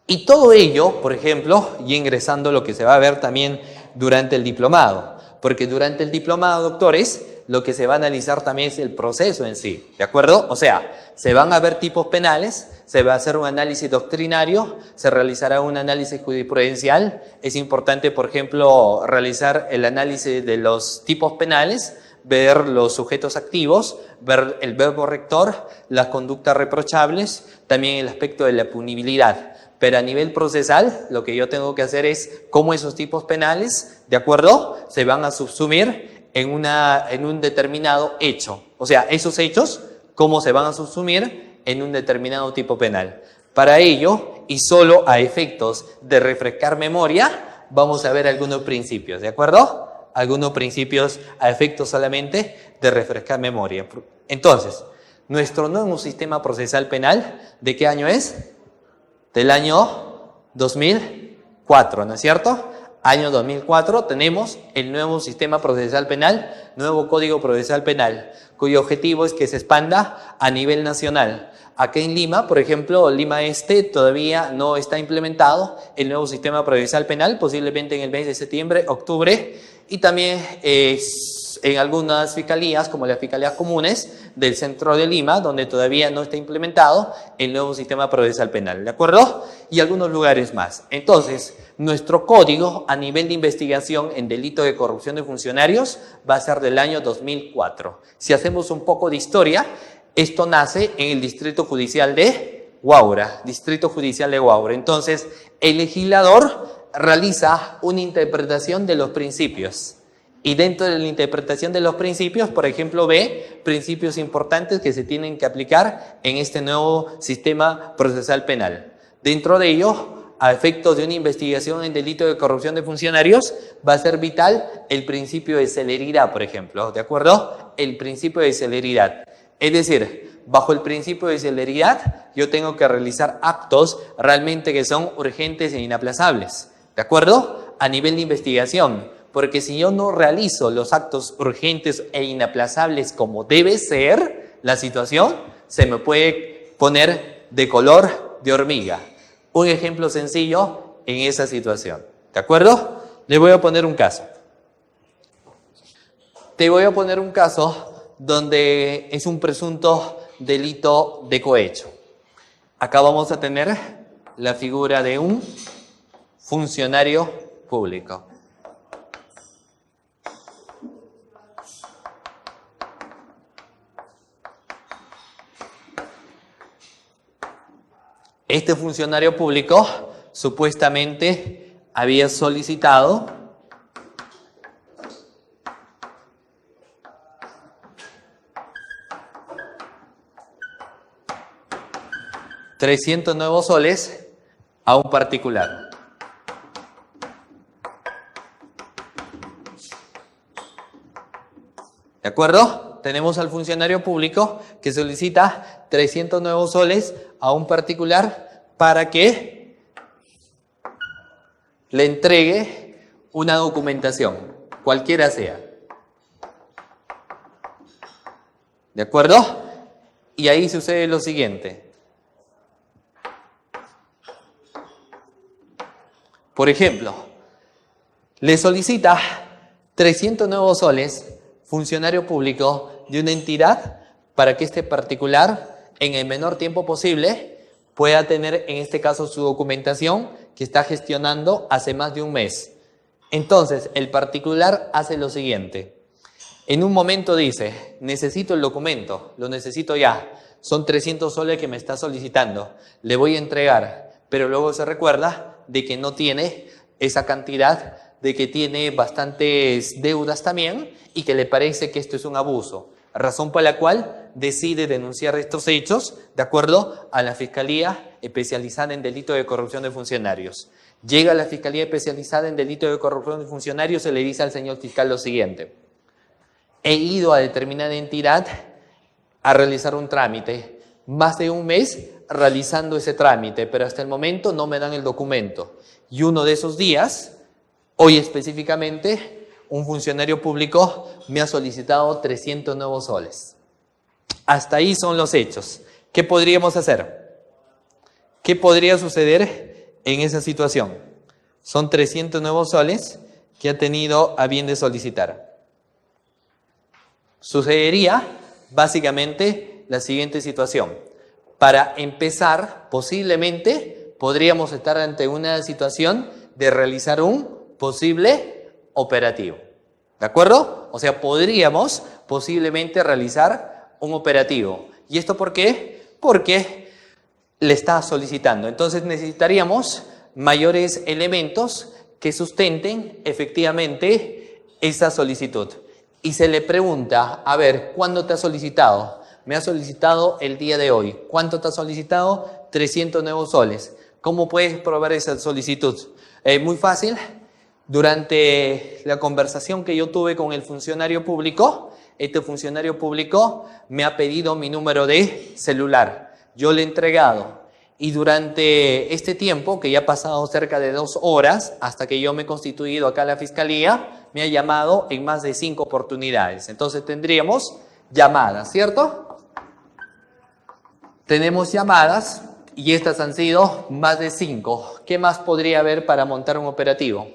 y todo ello, por ejemplo, y ingresando lo que se va a ver también durante el diplomado, porque durante el diplomado, doctores, lo que se va a analizar también es el proceso en sí, ¿de acuerdo? O sea, se van a ver tipos penales, se va a hacer un análisis doctrinario, se realizará un análisis jurisprudencial. Es importante, por ejemplo, realizar el análisis de los tipos penales, ver los sujetos activos, ver el verbo rector, las conductas reprochables, también el aspecto de la punibilidad. Pero a nivel procesal, lo que yo tengo que hacer es cómo esos tipos penales, ¿de acuerdo?, se van a subsumir en un determinado hecho. O sea, esos hechos, cómo se van a subsumir en un determinado tipo penal. Para ello, y solo a efectos de refrescar memoria, vamos a ver algunos principios, ¿de acuerdo? Algunos principios a efectos solamente de refrescar memoria. Entonces, nuestro nuevo sistema procesal penal, ¿de qué año es? Del año 2004, ¿no es cierto? Año 2004 tenemos el nuevo sistema procesal penal, nuevo Código Procesal Penal, cuyo objetivo es que se expanda a nivel nacional. Aquí en Lima, por ejemplo, Lima Este todavía no está implementado el nuevo sistema procesal penal, posiblemente en el mes de septiembre, octubre, y también en algunas fiscalías, como las fiscalías comunes del centro de Lima, donde todavía no está implementado el nuevo sistema procesal penal, ¿de acuerdo? Y algunos lugares más. Entonces, nuestro código a nivel de investigación en delito de corrupción de funcionarios va a ser del año 2004. Si hacemos un poco de historia, esto nace en el Distrito Judicial de Huaura, Distrito Judicial de Huaura. Entonces, el legislador realiza una interpretación de los principios. Y dentro de la interpretación de los principios, por ejemplo, ve principios importantes que se tienen que aplicar en este nuevo sistema procesal penal. Dentro de ello, a efectos de una investigación en delito de corrupción de funcionarios, va a ser vital el principio de celeridad, por ejemplo, ¿de acuerdo? El principio de celeridad. Es decir, bajo el principio de celeridad, yo tengo que realizar actos realmente que son urgentes e inaplazables, ¿de acuerdo? A nivel de investigación. Porque si yo no realizo los actos urgentes e inaplazables como debe ser, la situación se me puede poner de color de hormiga. Un ejemplo sencillo en esa situación. ¿De acuerdo? Le voy a poner un caso. Te voy a poner un caso donde es un presunto delito de cohecho. Acá vamos a tener la figura de un funcionario público. Este funcionario público supuestamente había solicitado $300 nuevos soles a un particular. ¿De acuerdo? Tenemos al funcionario público que solicita 300 nuevos soles a un particular para que le entregue una documentación, cualquiera sea. ¿De acuerdo? Y ahí sucede lo siguiente. Por ejemplo, le solicita 300 nuevos soles funcionario público de una entidad para que este particular, en el menor tiempo posible, pueda tener, en este caso, su documentación que está gestionando hace más de un mes. Entonces, el particular hace lo siguiente. En un momento dice, necesito el documento, lo necesito ya. Son 300 soles que me está solicitando, le voy a entregar. Pero luego se recuerda de que no tiene esa cantidad, de que tiene bastantes deudas también y que le parece que esto es un abuso. Razón por la cual decide denunciar estos hechos de acuerdo a la Fiscalía Especializada en Delito de Corrupción de Funcionarios. Llega a la Fiscalía Especializada en Delito de Corrupción de Funcionarios y le dice al señor fiscal lo siguiente. He ido a determinada entidad a realizar un trámite, más de un mes realizando ese trámite, pero hasta el momento no me dan el documento. Y uno de esos días, hoy específicamente, un funcionario público me ha solicitado 300 nuevos soles. Hasta ahí son los hechos. ¿Qué podríamos hacer? ¿Qué podría suceder en esa situación? Son 300 nuevos soles que ha tenido a bien de solicitar. Sucedería básicamente la siguiente situación. Para empezar, posiblemente podríamos estar ante una situación de realizar un posible operativo. ¿De acuerdo? O sea, podríamos posiblemente realizar un operativo. ¿Y esto por qué? Porque le está solicitando. Entonces necesitaríamos mayores elementos que sustenten efectivamente esa solicitud. Y se le pregunta, a ver, ¿cuándo te ha solicitado? Me ha solicitado el día de hoy. ¿Cuánto te ha solicitado? 300 nuevos soles. ¿Cómo puedes probar esa solicitud? Muy fácil. Durante la conversación que yo tuve con el funcionario público, este funcionario público me ha pedido mi número de celular. Yo le he entregado. Y durante este tiempo, que ya ha pasado cerca de 2 horas, hasta que yo me he constituido acá en la Fiscalía, me ha llamado en más de 5 oportunidades. Entonces tendríamos llamadas, ¿cierto? Tenemos llamadas y estas han sido más de 5. ¿Qué más podría haber para montar un operativo?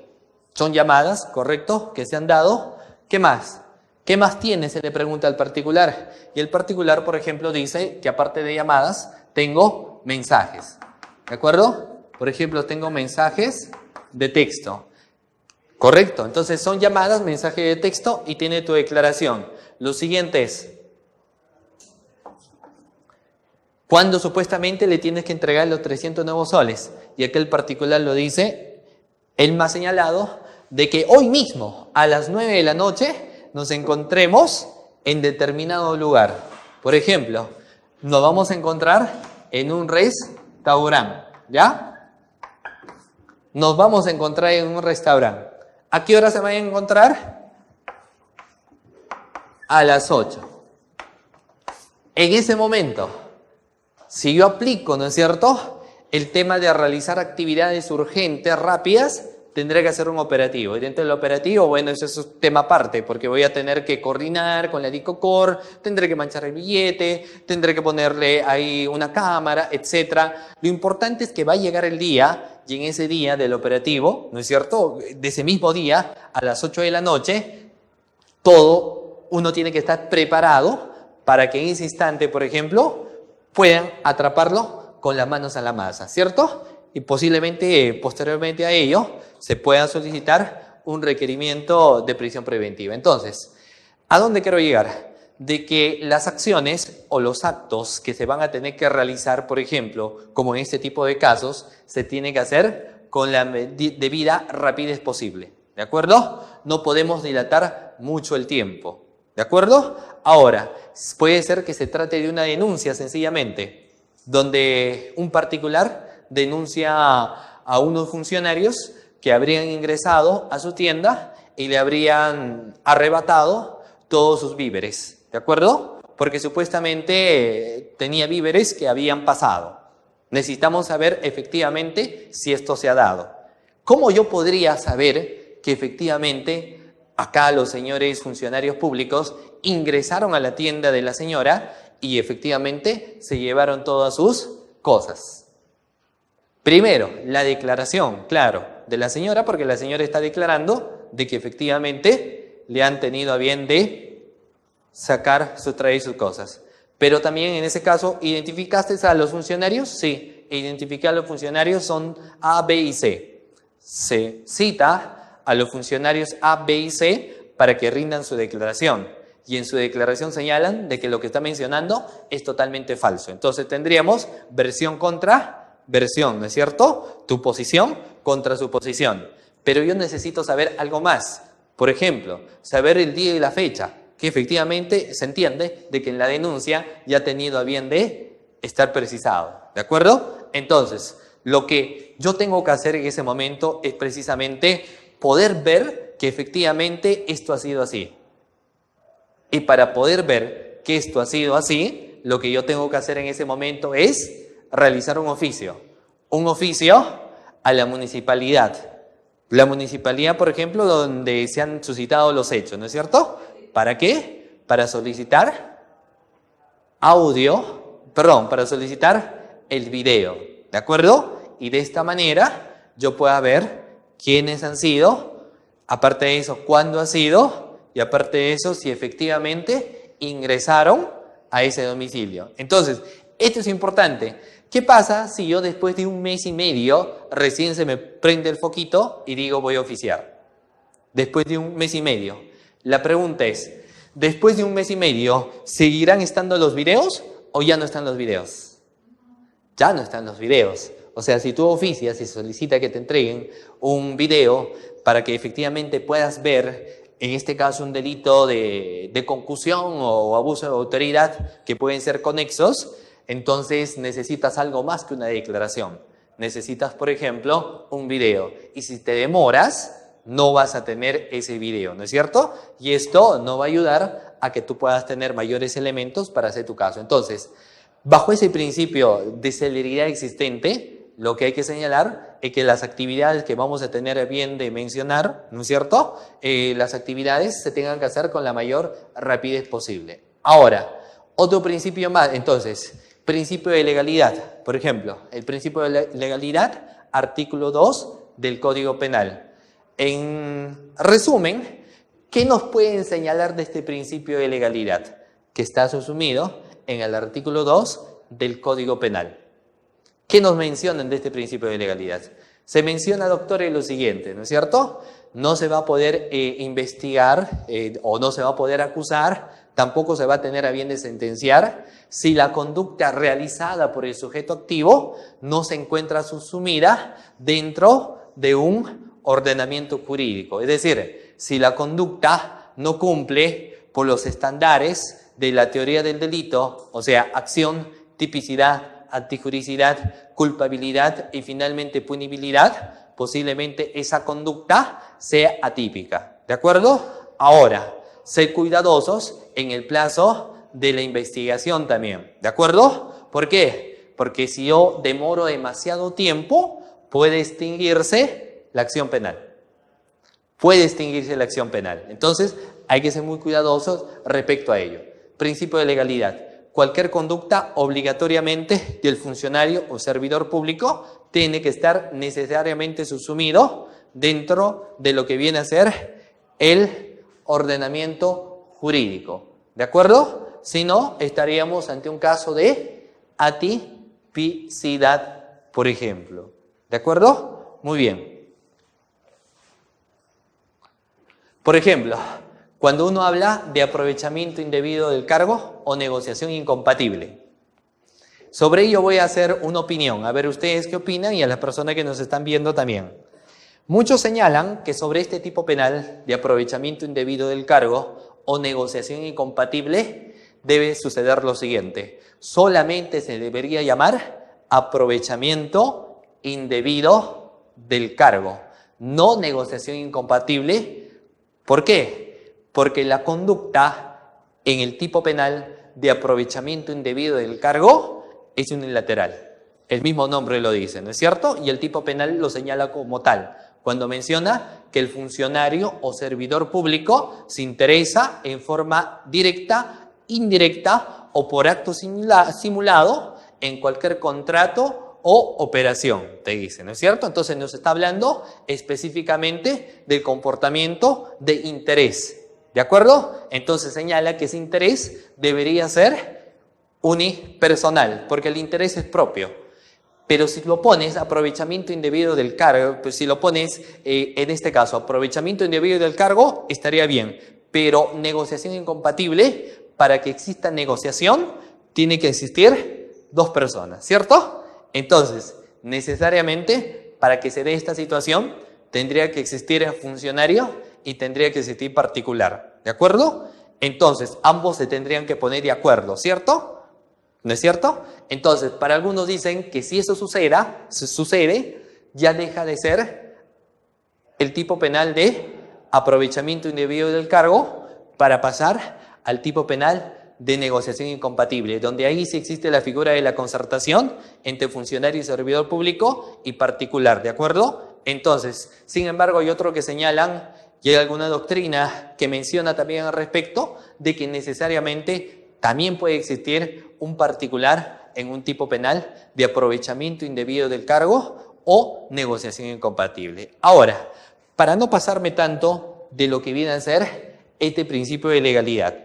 Son llamadas, ¿correcto?, que se han dado. ¿Qué más? ¿Qué más tiene? Se le pregunta al particular. Y el particular, por ejemplo, dice que aparte de llamadas, tengo mensajes. ¿De acuerdo? Por ejemplo, tengo mensajes de texto. Correcto. Entonces son llamadas, mensaje de texto y tiene tu declaración. Lo siguiente es, ¿cuándo supuestamente le tienes que entregar los 300 nuevos soles? Y aquel particular lo dice, él me ha señalado de que hoy mismo a las 9 de la noche nos encontremos en determinado lugar. Por ejemplo, nos vamos a encontrar en un restaurante, ¿ya? Nos vamos a encontrar en un restaurante. ¿A qué hora se van a encontrar? A las 8. En ese momento, si yo aplico, ¿no es cierto?, el tema de realizar actividades urgentes, rápidas, tendré que hacer un operativo. Y dentro del operativo, bueno, eso es un tema aparte, porque voy a tener que coordinar con la DICOCOR, tendré que manchar el billete, tendré que ponerle ahí una cámara, etcétera. Lo importante es que va a llegar el día, y en ese día del operativo, ¿no es cierto?, de ese mismo día, a las 8 de la noche, uno tiene que estar preparado para que en ese instante, por ejemplo, puedan atraparlo con las manos a la masa, ¿cierto? Y posiblemente, posteriormente a ello, se pueda solicitar un requerimiento de prisión preventiva. Entonces, ¿a dónde quiero llegar? De que las acciones o los actos que se van a tener que realizar, por ejemplo, como en este tipo de casos, se tiene que hacer con la debida rapidez posible, ¿de acuerdo? No podemos dilatar mucho el tiempo, ¿de acuerdo? Ahora, puede ser que se trate de una denuncia sencillamente, donde un particular denuncia a unos funcionarios que habrían ingresado a su tienda y le habrían arrebatado todos sus víveres, ¿de acuerdo? Porque supuestamente tenía víveres que habían pasado. Necesitamos saber efectivamente si esto se ha dado. ¿Cómo yo podría saber que efectivamente acá los señores funcionarios públicos ingresaron a la tienda de la señora y efectivamente se llevaron todas sus cosas? Primero, la declaración, claro, de la señora, porque la señora está declarando de que efectivamente le han tenido a bien de sacar, sustraer sus cosas. Pero también en ese caso, ¿identificaste a los funcionarios? Sí, identifiqué a los funcionarios, son A, B y C. Se cita a los funcionarios A, B y C para que rindan su declaración. Y en su declaración señalan de que lo que está mencionando es totalmente falso. Entonces tendríamos versión contra versión, ¿no es cierto? Tu posición contra su posición. Pero yo necesito saber algo más. Por ejemplo, saber el día y la fecha, que efectivamente se entiende de que en la denuncia ya ha tenido a bien de estar precisado. ¿De acuerdo? Entonces, lo que yo tengo que hacer en ese momento es precisamente poder ver que efectivamente esto ha sido así. Y para poder ver que esto ha sido así, lo que yo tengo que hacer en ese momento es realizar un oficio. Un oficio a la municipalidad. La municipalidad, por ejemplo, donde se han suscitado los hechos, ¿no es cierto? ¿Para qué? Para solicitar para solicitar el video, ¿de acuerdo? Y de esta manera yo pueda ver quiénes han sido, aparte de eso, cuándo ha sido, y aparte de eso, si efectivamente ingresaron a ese domicilio. Entonces, esto es importante. ¿Qué pasa si yo después de 1 mes y medio recién se me prende el foquito y digo voy a oficiar? Después de 1 mes y medio. La pregunta es, después de 1 mes y medio, ¿seguirán estando los videos o ya no están los videos? Ya no están los videos. O sea, si tú oficias y solicita que te entreguen un video para que efectivamente puedas ver, en este caso, un delito de concusión o abuso de autoridad que pueden ser conexos, entonces necesitas algo más que una declaración. Necesitas, por ejemplo, un video. Y si te demoras, no vas a tener ese video, ¿no es cierto? Y esto no va a ayudar a que tú puedas tener mayores elementos para hacer tu caso. Entonces, bajo ese principio de celeridad existente, lo que hay que señalar es que las actividades que vamos a tener a bien de mencionar, ¿no es cierto? Las actividades se tengan que hacer con la mayor rapidez posible. Ahora, otro principio más, entonces, principio de legalidad. Por ejemplo, el principio de legalidad, artículo 2 del Código Penal. En resumen, ¿qué nos pueden señalar de este principio de legalidad? Que está subsumido en el artículo 2 del Código Penal. ¿Qué nos mencionan de este principio de legalidad? Se menciona, doctores, lo siguiente, ¿no es cierto? No se va a poder investigar o no se va a poder acusar, tampoco se va a tener a bien de sentenciar si la conducta realizada por el sujeto activo no se encuentra subsumida dentro de un ordenamiento jurídico. Es decir, si la conducta no cumple por los estándares de la teoría del delito, o sea, acción, tipicidad, antijuricidad, culpabilidad y finalmente punibilidad, posiblemente esa conducta sea atípica. ¿De acuerdo? Ahora, ser cuidadosos en el plazo de la investigación también. ¿De acuerdo? ¿Por qué? Porque si yo demoro demasiado tiempo, puede extinguirse la acción penal. Puede extinguirse la acción penal. Entonces, hay que ser muy cuidadosos respecto a ello. Principio de legalidad. Cualquier conducta obligatoriamente del funcionario o servidor público tiene que estar necesariamente subsumido dentro de lo que viene a ser el ordenamiento jurídico. ¿De acuerdo? Si no, estaríamos ante un caso de atipicidad, por ejemplo. ¿De acuerdo? Muy bien. Por ejemplo, cuando uno habla de aprovechamiento indebido del cargo o negociación incompatible. Sobre ello voy a hacer una opinión. A ver ustedes qué opinan y a las personas que nos están viendo también. Muchos señalan que sobre este tipo penal de aprovechamiento indebido del cargo o negociación incompatible debe suceder lo siguiente. Solamente se debería llamar aprovechamiento indebido del cargo, no negociación incompatible. ¿Por qué? Porque la conducta en el tipo penal de aprovechamiento indebido del cargo es unilateral. El mismo nombre lo dice, ¿no es cierto? Y el tipo penal lo señala como tal, cuando menciona que el funcionario o servidor público se interesa en forma directa, indirecta o por acto simulado en cualquier contrato o operación, te dice, ¿no es cierto? Entonces nos está hablando específicamente del comportamiento de interés. ¿De acuerdo? Entonces señala que ese interés debería ser unipersonal, porque el interés es propio. Pero si lo pones aprovechamiento indebido del cargo, pues si lo pones en este caso aprovechamiento indebido del cargo, estaría bien. Pero negociación incompatible, para que exista negociación, tiene que existir dos personas, ¿cierto? Entonces, necesariamente, para que se dé esta situación, tendría que existir funcionario y tendría que existir particular, ¿de acuerdo? Entonces, ambos se tendrían que poner de acuerdo, ¿cierto? ¿No es cierto? Entonces, para algunos dicen que si eso sucede, ya deja de ser el tipo penal de aprovechamiento indebido del cargo para pasar al tipo penal de negociación incompatible, donde ahí sí existe la figura de la concertación entre funcionario y servidor público y particular, ¿de acuerdo? Entonces, sin embargo, hay otros que señalan, y hay alguna doctrina que menciona también al respecto, de que necesariamente también puede existir un particular en un tipo penal de aprovechamiento indebido del cargo o negociación incompatible. Ahora, para no pasarme tanto de lo que viene a ser este principio de legalidad.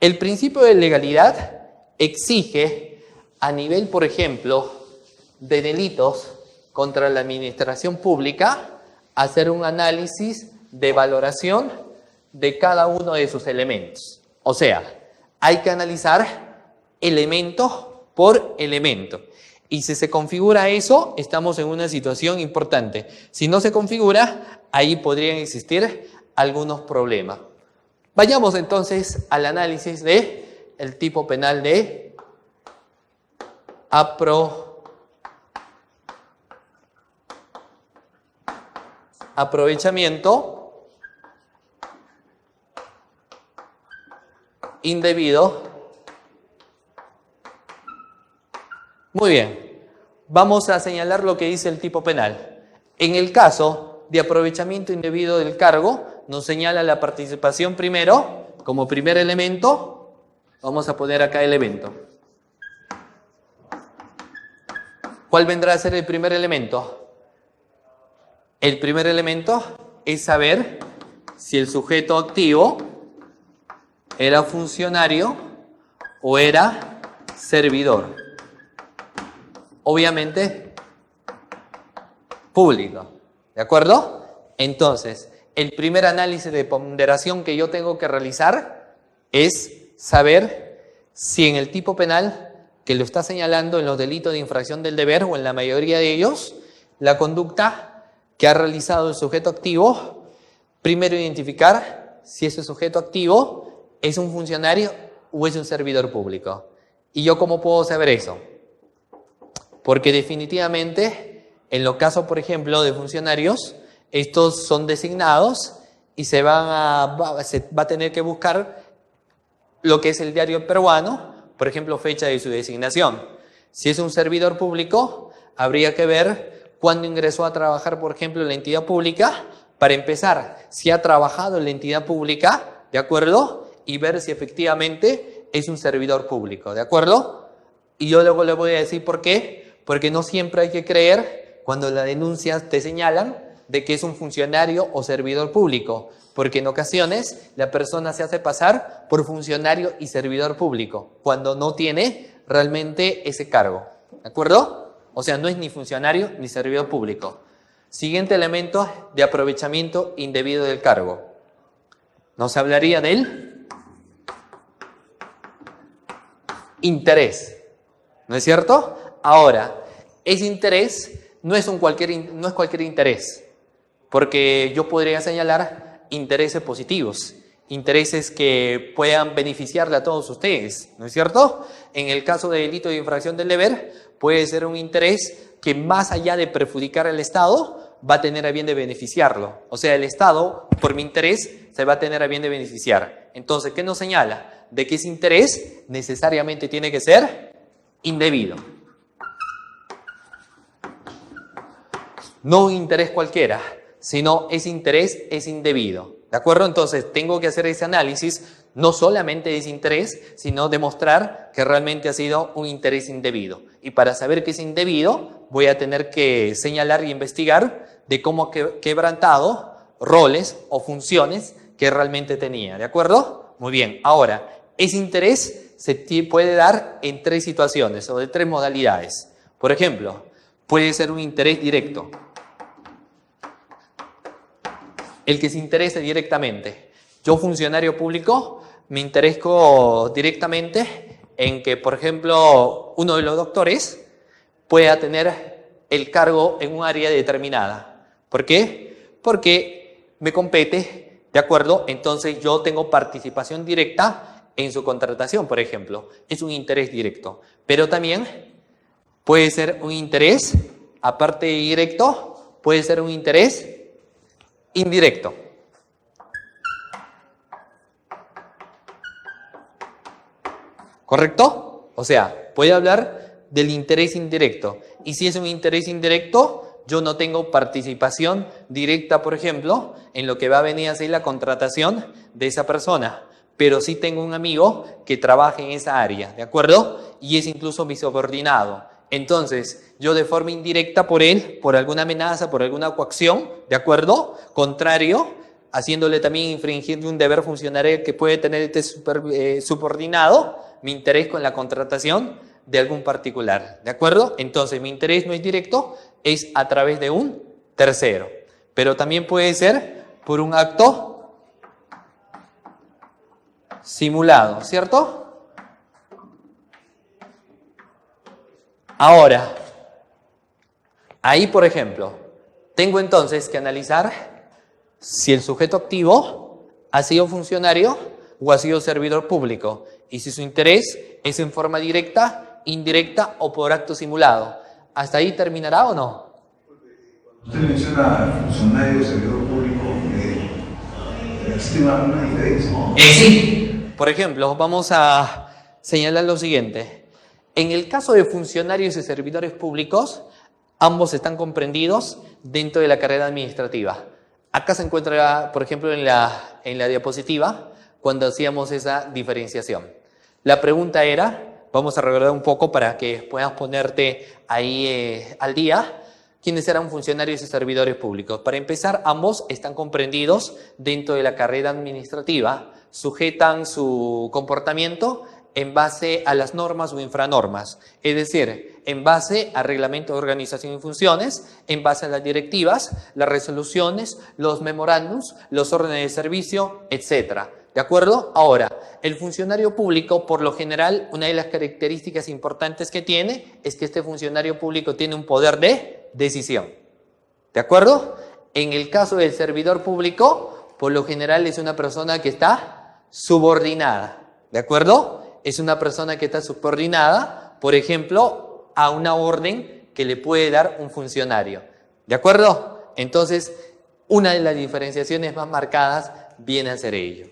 El principio de legalidad exige a nivel, por ejemplo, de delitos contra la administración pública, hacer un análisis de valoración de cada uno de sus elementos. O sea, hay que analizar elemento por elemento. Y si se configura eso, estamos en una situación importante. Si no se configura, ahí podrían existir algunos problemas. Vayamos entonces al análisis del tipo penal de aprovechamiento indebido. Muy bien, vamos a señalar lo que dice el tipo penal. En el caso de aprovechamiento indebido del cargo, nos señala la participación primero, como primer elemento. Vamos a poner acá elemento. ¿Cuál vendrá a ser el primer elemento? El primer elemento es saber si el sujeto activo era funcionario o era servidor. Obviamente, público. ¿De acuerdo? Entonces, el primer análisis de ponderación que yo tengo que realizar es saber si en el tipo penal que lo está señalando en los delitos de infracción del deber o en la mayoría de ellos, la conducta que ha realizado el sujeto activo, primero identificar si ese sujeto activo es un funcionario o es un servidor público. ¿Y yo cómo puedo saber eso? Porque definitivamente, en los casos, por ejemplo, de funcionarios, estos son designados y se va a tener que buscar lo que es el diario peruano, por ejemplo, fecha de su designación. Si es un servidor público, habría que ver cuándo ingresó a trabajar, por ejemplo, en la entidad pública, para empezar, si ha trabajado en la entidad pública, ¿de acuerdo? Y ver si efectivamente es un servidor público, ¿de acuerdo? Y yo luego le voy a decir por qué, porque no siempre hay que creer cuando las denuncias te señalan de que es un funcionario o servidor público, porque en ocasiones la persona se hace pasar por funcionario y servidor público, cuando no tiene realmente ese cargo, ¿de acuerdo? O sea, no es ni funcionario ni servidor público. Siguiente elemento de aprovechamiento indebido del cargo. Nos hablaría del interés, ¿no es cierto? Ahora, ese interés no es cualquier interés, porque yo podría señalar intereses positivos, intereses que puedan beneficiarle a todos ustedes, ¿no es cierto? En el caso de delito de infracción del deber, puede ser un interés que más allá de perjudicar al Estado, va a tener a bien de beneficiarlo. O sea, el Estado, por mi interés, se va a tener a bien de beneficiar. Entonces, ¿qué nos señala? De que ese interés necesariamente tiene que ser indebido. No un interés cualquiera, sino ese interés es indebido. ¿De acuerdo? Entonces, tengo que hacer ese análisis, no solamente de ese interés, sino demostrar que realmente ha sido un interés indebido. Y para saber que es indebido, voy a tener que señalar y investigar de cómo ha quebrantado roles o funciones que realmente tenía. ¿De acuerdo? Muy bien. Ahora, ese interés se puede dar en tres situaciones o de tres modalidades. Por ejemplo, puede ser un interés directo. El que se interese directamente. Yo, funcionario público, me interesco directamente en que, por ejemplo, uno de los doctores pueda tener el cargo en un área determinada. ¿Por qué? Porque me compete, ¿de acuerdo? Entonces yo tengo participación directa en su contratación, por ejemplo. Es un interés directo. Pero también puede ser un interés, aparte de directo, puede ser un interés indirecto. ¿Correcto? O sea, puede hablar del interés indirecto. Y si es un interés indirecto, yo no tengo participación directa, por ejemplo, en lo que va a venir a ser la contratación de esa persona. Pero sí tengo un amigo que trabaja en esa área, ¿de acuerdo? Y es incluso mi subordinado. Entonces, yo de forma indirecta por él, por alguna amenaza, por alguna coacción, ¿de acuerdo? Contrario, haciéndole también infringir un deber funcionario que puede tener este subordinado, mi interés con la contratación de algún particular, ¿de acuerdo? Entonces, mi interés no es directo, es a través de un tercero. Pero también puede ser por un acto simulado, ¿cierto? Ahora, ahí, por ejemplo, tengo entonces que analizar si el sujeto activo ha sido funcionario o ha sido servidor público y si su interés es en forma directa, indirecta o por acto simulado. ¿Hasta ahí terminará o no? Usted menciona funcionario, servidor público, existe una diferencia, ¿no? Sí. Por ejemplo, vamos a señalar lo siguiente. En el caso de funcionarios y servidores públicos, ambos están comprendidos dentro de la carrera administrativa. Acá se encuentra, por ejemplo, en la diapositiva, cuando hacíamos esa diferenciación. La pregunta era, vamos a recordar un poco para que puedas ponerte ahí al día, ¿quiénes eran funcionarios y servidores públicos? Para empezar, ambos están comprendidos dentro de la carrera administrativa, sujetan su comportamiento en base a las normas o infranormas, es decir, en base al reglamento de organización y funciones, en base a las directivas, las resoluciones, los memorándums, los órdenes de servicio, etc. ¿De acuerdo? Ahora, el funcionario público, por lo general, una de las características importantes que tiene es que este funcionario público tiene un poder de decisión. ¿De acuerdo? En el caso del servidor público, por lo general es una persona que está subordinada. ¿De acuerdo? Es una persona que está subordinada, por ejemplo, a una orden que le puede dar un funcionario. ¿De acuerdo? Entonces, una de las diferenciaciones más marcadas viene a ser ello.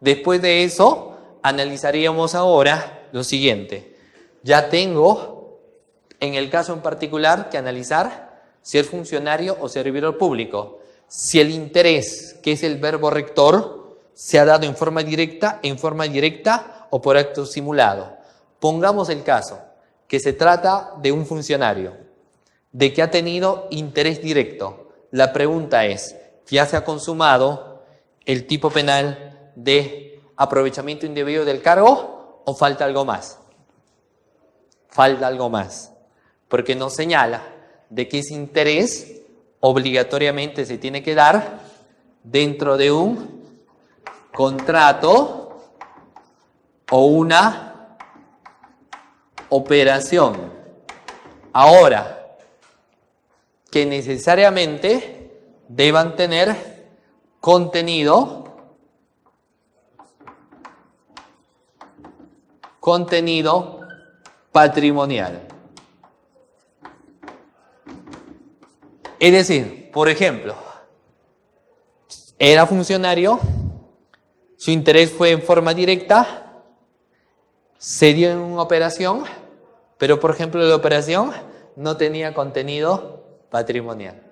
Después de eso, analizaríamos ahora lo siguiente. Ya tengo, en el caso en particular, que analizar si es funcionario o servidor público. Si el interés, que es el verbo rector, se ha dado en forma directa o por acto simulado. Pongamos el caso que se trata de un funcionario, de que ha tenido interés directo. La pregunta es, ¿ya se ha consumado el tipo penal de aprovechamiento indebido del cargo o falta algo más? Falta algo más, porque nos señala de que ese interés obligatoriamente se tiene que dar dentro de un contrato o una operación. Ahora, que necesariamente deban tener contenido patrimonial. Es decir, por ejemplo, era funcionario, su interés fue en forma directa, se dio en una operación, pero por ejemplo la operación no tenía contenido patrimonial.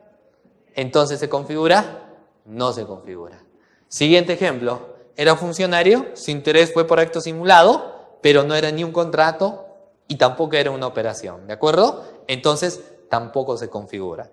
Entonces, ¿se configura? No se configura. Siguiente ejemplo, era funcionario, su interés fue por acto simulado, pero no era ni un contrato y tampoco era una operación, ¿de acuerdo? Entonces, tampoco se configura.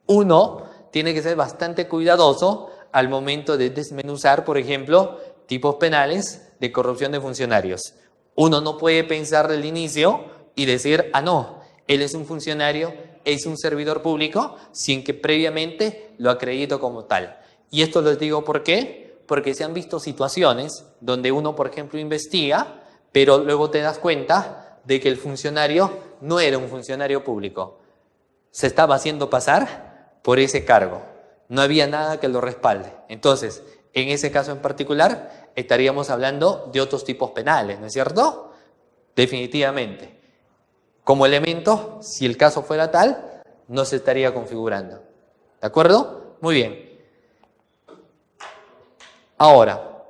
Uno tiene que ser bastante cuidadoso al momento de desmenuzar, por ejemplo, tipos penales de corrupción de funcionarios. Uno no puede pensar del inicio y decir, no, él es un funcionario es un servidor público sin que previamente lo acredito como tal. Y esto les digo ¿por qué? Porque se han visto situaciones donde uno, por ejemplo, investiga, pero luego te das cuenta de que el funcionario no era un funcionario público. Se estaba haciendo pasar por ese cargo. No había nada que lo respalde. Entonces, en ese caso en particular, estaríamos hablando de otros tipos penales, ¿no es cierto? Definitivamente. Como elemento, si el caso fuera tal, no se estaría configurando. ¿De acuerdo? Muy bien. Ahora,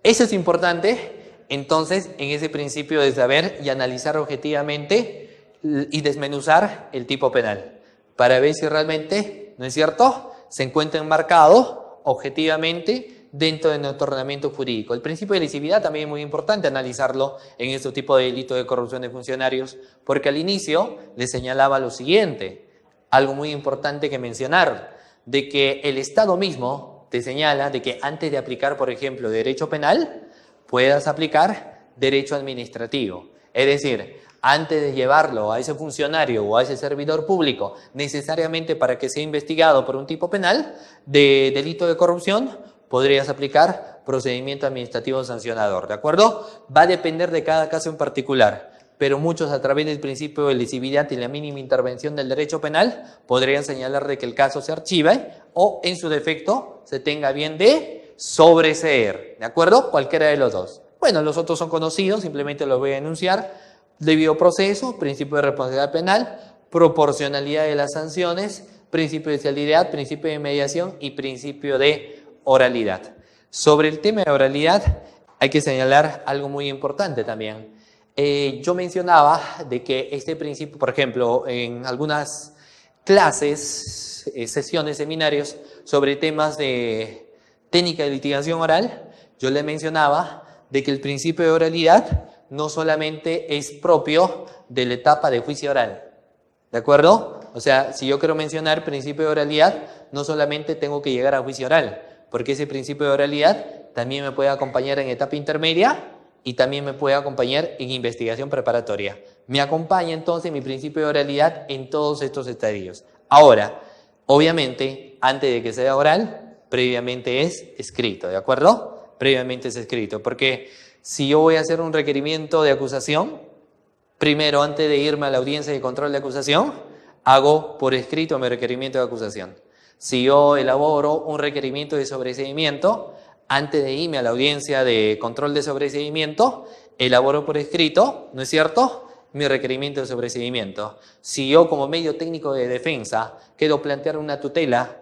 eso es importante, entonces, en ese principio de saber y analizar objetivamente y desmenuzar el tipo penal, para ver si realmente, ¿no es cierto?, se encuentra enmarcado objetivamente dentro de nuestro ordenamiento jurídico. El principio de lesividad también es muy importante analizarlo en este tipo de delito de corrupción de funcionarios, porque al inicio les señalaba lo siguiente, algo muy importante que mencionar, de que el Estado mismo te señala de que antes de aplicar, por ejemplo, derecho penal, puedas aplicar derecho administrativo. Es decir, antes de llevarlo a ese funcionario o a ese servidor público, necesariamente para que sea investigado por un tipo penal de delito de corrupción, podrías aplicar procedimiento administrativo sancionador, ¿de acuerdo? Va a depender de cada caso en particular, pero muchos a través del principio de lesividad y la mínima intervención del derecho penal podrían señalar de que el caso se archive o, en su defecto, se tenga bien de sobreseer, ¿de acuerdo? Cualquiera de los dos. Bueno, los otros son conocidos, simplemente los voy a enunciar. Debido proceso, principio de responsabilidad penal, proporcionalidad de las sanciones, principio de celeridad, principio de mediación y principio de oralidad. Sobre el tema de oralidad hay que señalar algo muy importante también. Yo mencionaba de que este principio, por ejemplo, en algunas clases, sesiones, seminarios sobre temas de técnica de litigación oral, yo le mencionaba de que el principio de oralidad no solamente es propio de la etapa de juicio oral, ¿de acuerdo? O sea, si yo quiero mencionar principio de oralidad, no solamente tengo que llegar a juicio oral, porque ese principio de oralidad también me puede acompañar en etapa intermedia y también me puede acompañar en investigación preparatoria. Me acompaña entonces mi principio de oralidad en todos estos estadios. Ahora, obviamente, antes de que sea oral, previamente es escrito, ¿de acuerdo? Previamente es escrito, porque si yo voy a hacer un requerimiento de acusación, primero, antes de irme a la audiencia de control de acusación, hago por escrito mi requerimiento de acusación. Si yo elaboro un requerimiento de sobreseimiento, antes de irme a la audiencia de control de sobreseimiento, elaboro por escrito, ¿no es cierto?, mi requerimiento de sobreseimiento. Si yo, como medio técnico de defensa, quiero plantear una tutela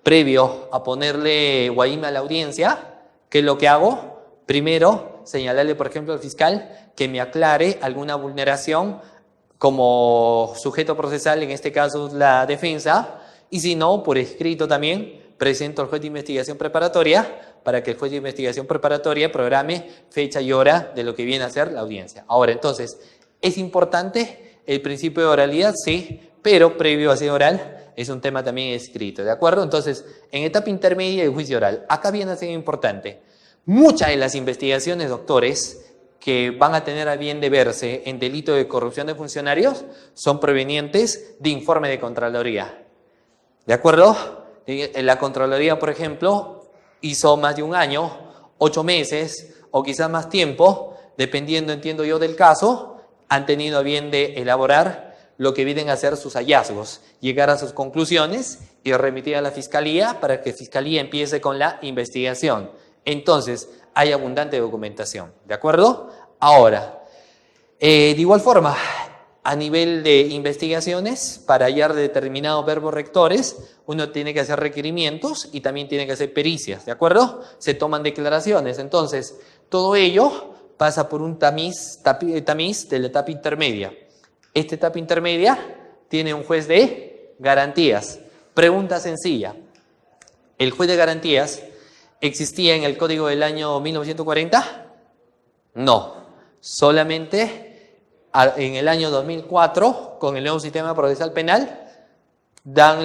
previo a ponerle guaíma a la audiencia, ¿qué es lo que hago? Primero, señalarle, por ejemplo, al fiscal que me aclare alguna vulneración como sujeto procesal, en este caso la defensa, y si no, por escrito también, presento al juez de investigación preparatoria para que el juez de investigación preparatoria programe fecha y hora de lo que viene a ser la audiencia. Ahora, entonces, ¿es importante el principio de oralidad? Sí, pero previo a ser oral es un tema también escrito, ¿de acuerdo? Entonces, en etapa intermedia de juicio oral, acá viene a ser importante. Muchas de las investigaciones, doctores, que van a tener a bien de verse en delito de corrupción de funcionarios son provenientes de informe de Contraloría. ¿De acuerdo? La Contraloría, por ejemplo, hizo más de un año, 8 meses o quizás más tiempo, dependiendo, entiendo yo, del caso, han tenido a bien de elaborar lo que vienen a ser sus hallazgos, llegar a sus conclusiones y remitir a la Fiscalía para que Fiscalía empiece con la investigación. Entonces, hay abundante documentación, ¿de acuerdo? Ahora, de igual forma, a nivel de investigaciones, para hallar determinados verbos rectores, uno tiene que hacer requerimientos y también tiene que hacer pericias, ¿de acuerdo? Se toman declaraciones, entonces, todo ello pasa por un tamiz de la etapa intermedia. Esta etapa intermedia tiene un juez de garantías. Pregunta sencilla, ¿el juez de garantías existía en el Código del año 1940? No, solamente en el año 2004, con el nuevo sistema procesal penal, dan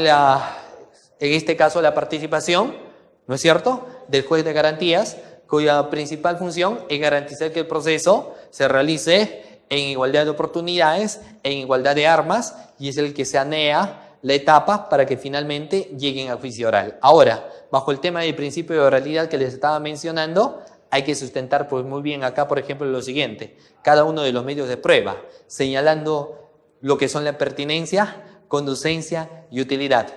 en este caso la participación, ¿no es cierto?, del juez de garantías, cuya principal función es garantizar que el proceso se realice en igualdad de oportunidades, en igualdad de armas, y es el que sanea la etapa para que finalmente lleguen a juicio oral. Ahora, bajo el tema del principio de oralidad que les estaba mencionando, hay que sustentar pues muy bien acá, por ejemplo, lo siguiente: cada uno de los medios de prueba, señalando lo que son la pertinencia, conducencia y utilidad.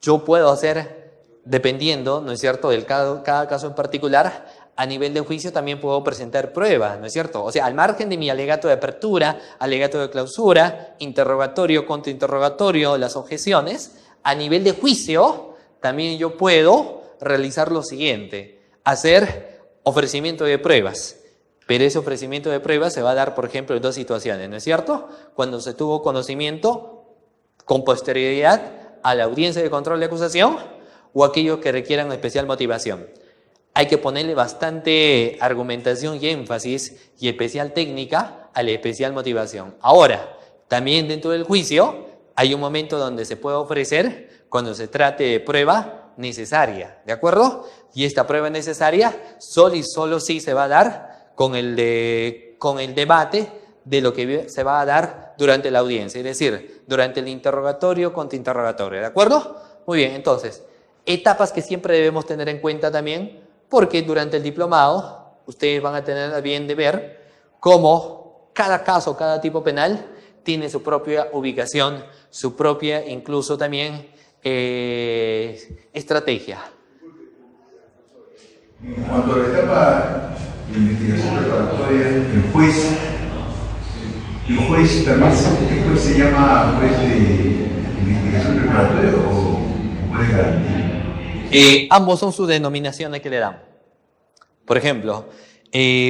Yo puedo hacer, dependiendo, ¿no es cierto?, del cada caso en particular, a nivel de juicio también puedo presentar pruebas, ¿no es cierto? O sea, al margen de mi alegato de apertura, alegato de clausura, interrogatorio, contrainterrogatorio, las objeciones, a nivel de juicio también yo puedo realizar lo siguiente: hacer ofrecimiento de pruebas. Pero ese ofrecimiento de pruebas se va a dar, por ejemplo, en dos situaciones, ¿no es cierto? Cuando se tuvo conocimiento con posterioridad a la audiencia de control de acusación, o aquellos que requieran especial motivación. Hay que ponerle bastante argumentación y énfasis y especial técnica a la especial motivación. Ahora, también dentro del juicio hay un momento donde se puede ofrecer cuando se trate de prueba necesaria, ¿de acuerdo? Y esta prueba necesaria solo y solo sí se va a dar con el debate de lo que se va a dar durante la audiencia, es decir, durante el interrogatorio, contrainterrogatorio, ¿de acuerdo? Muy bien, entonces, etapas que siempre debemos tener en cuenta también, porque durante el diplomado ustedes van a tener a bien de ver cómo cada caso, cada tipo penal tiene su propia ubicación, su propia incluso también estrategia. En cuanto a la etapa de investigación preparatoria, el juez también se llama juez de investigación preparatoria o juez de garantía. Ambos son sus denominaciones que le dan. Por ejemplo,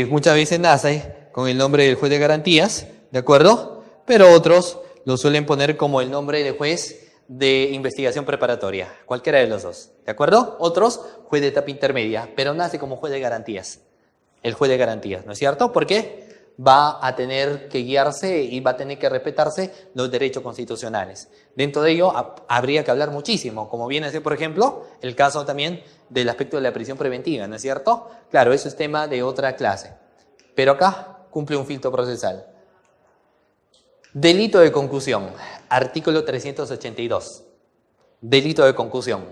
muchas veces nace con el nombre del juez de garantías, ¿de acuerdo? Pero otros lo suelen poner como el nombre de juez de investigación preparatoria, cualquiera de los dos, ¿de acuerdo? Otros, juez de etapa intermedia, pero nace como juez de garantías. El juez de garantías, ¿no es cierto? ¿Por qué? Va a tener que guiarse y va a tener que respetarse los derechos constitucionales. Dentro de ello habría que hablar muchísimo, como viene a ser, por ejemplo, el caso también del aspecto de la prisión preventiva, ¿no es cierto? Claro, eso es tema de otra clase, pero acá cumple un filtro procesal. Delito de concusión, artículo 382. Delito de concusión.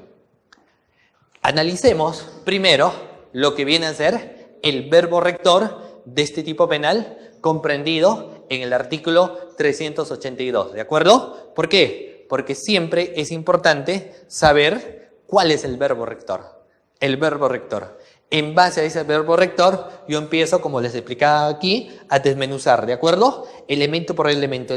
Analicemos primero lo que viene a ser el verbo rector de este tipo penal comprendido en el artículo 382, ¿de acuerdo? ¿Por qué? Porque siempre es importante saber cuál es el verbo rector. El verbo rector. En base a ese verbo rector, yo empiezo, como les explicaba aquí, a desmenuzar, ¿de acuerdo? Elemento por elemento,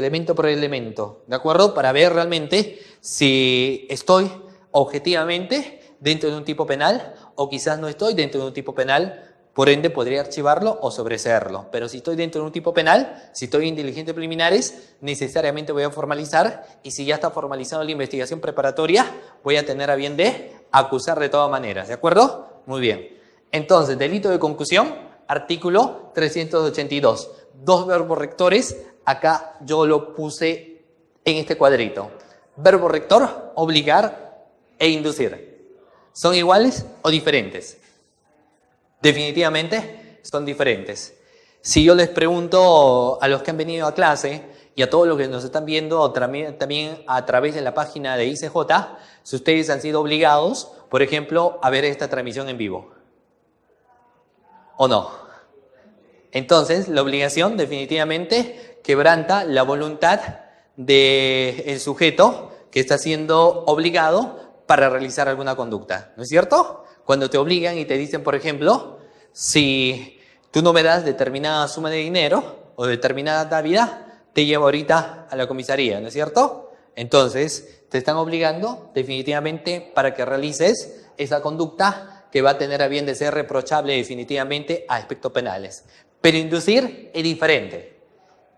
¿de acuerdo? Para ver realmente si estoy objetivamente dentro de un tipo penal o quizás no estoy dentro de un tipo penal. Por ende, podría archivarlo o sobreseerlo. Pero si estoy dentro de un tipo penal, si estoy en diligencias preliminares, necesariamente voy a formalizar. Y si ya está formalizada la investigación preparatoria, voy a tener a bien de acusar de todas maneras. ¿De acuerdo? Muy bien. Entonces, delito de concusión, artículo 382. Dos verbos rectores. Acá yo lo puse en este cuadrito. Verbo rector, obligar e inducir. ¿Son iguales o diferentes? Definitivamente son diferentes. Si yo les pregunto a los que han venido a clase y a todos los que nos están viendo también a través de la página de ICJ, si ustedes han sido obligados, por ejemplo, a ver esta transmisión en vivo, ¿o no? Entonces, la obligación definitivamente quebranta la voluntad del sujeto que está siendo obligado para realizar alguna conducta, ¿no es cierto? Cuando te obligan y te dicen, por ejemplo, si tú no me das determinada suma de dinero o determinada Navidad, te llevo ahorita a la comisaría, ¿no es cierto? Entonces, te están obligando definitivamente para que realices esa conducta que va a tener a bien de ser reprochable definitivamente a aspectos penales. Pero inducir es diferente.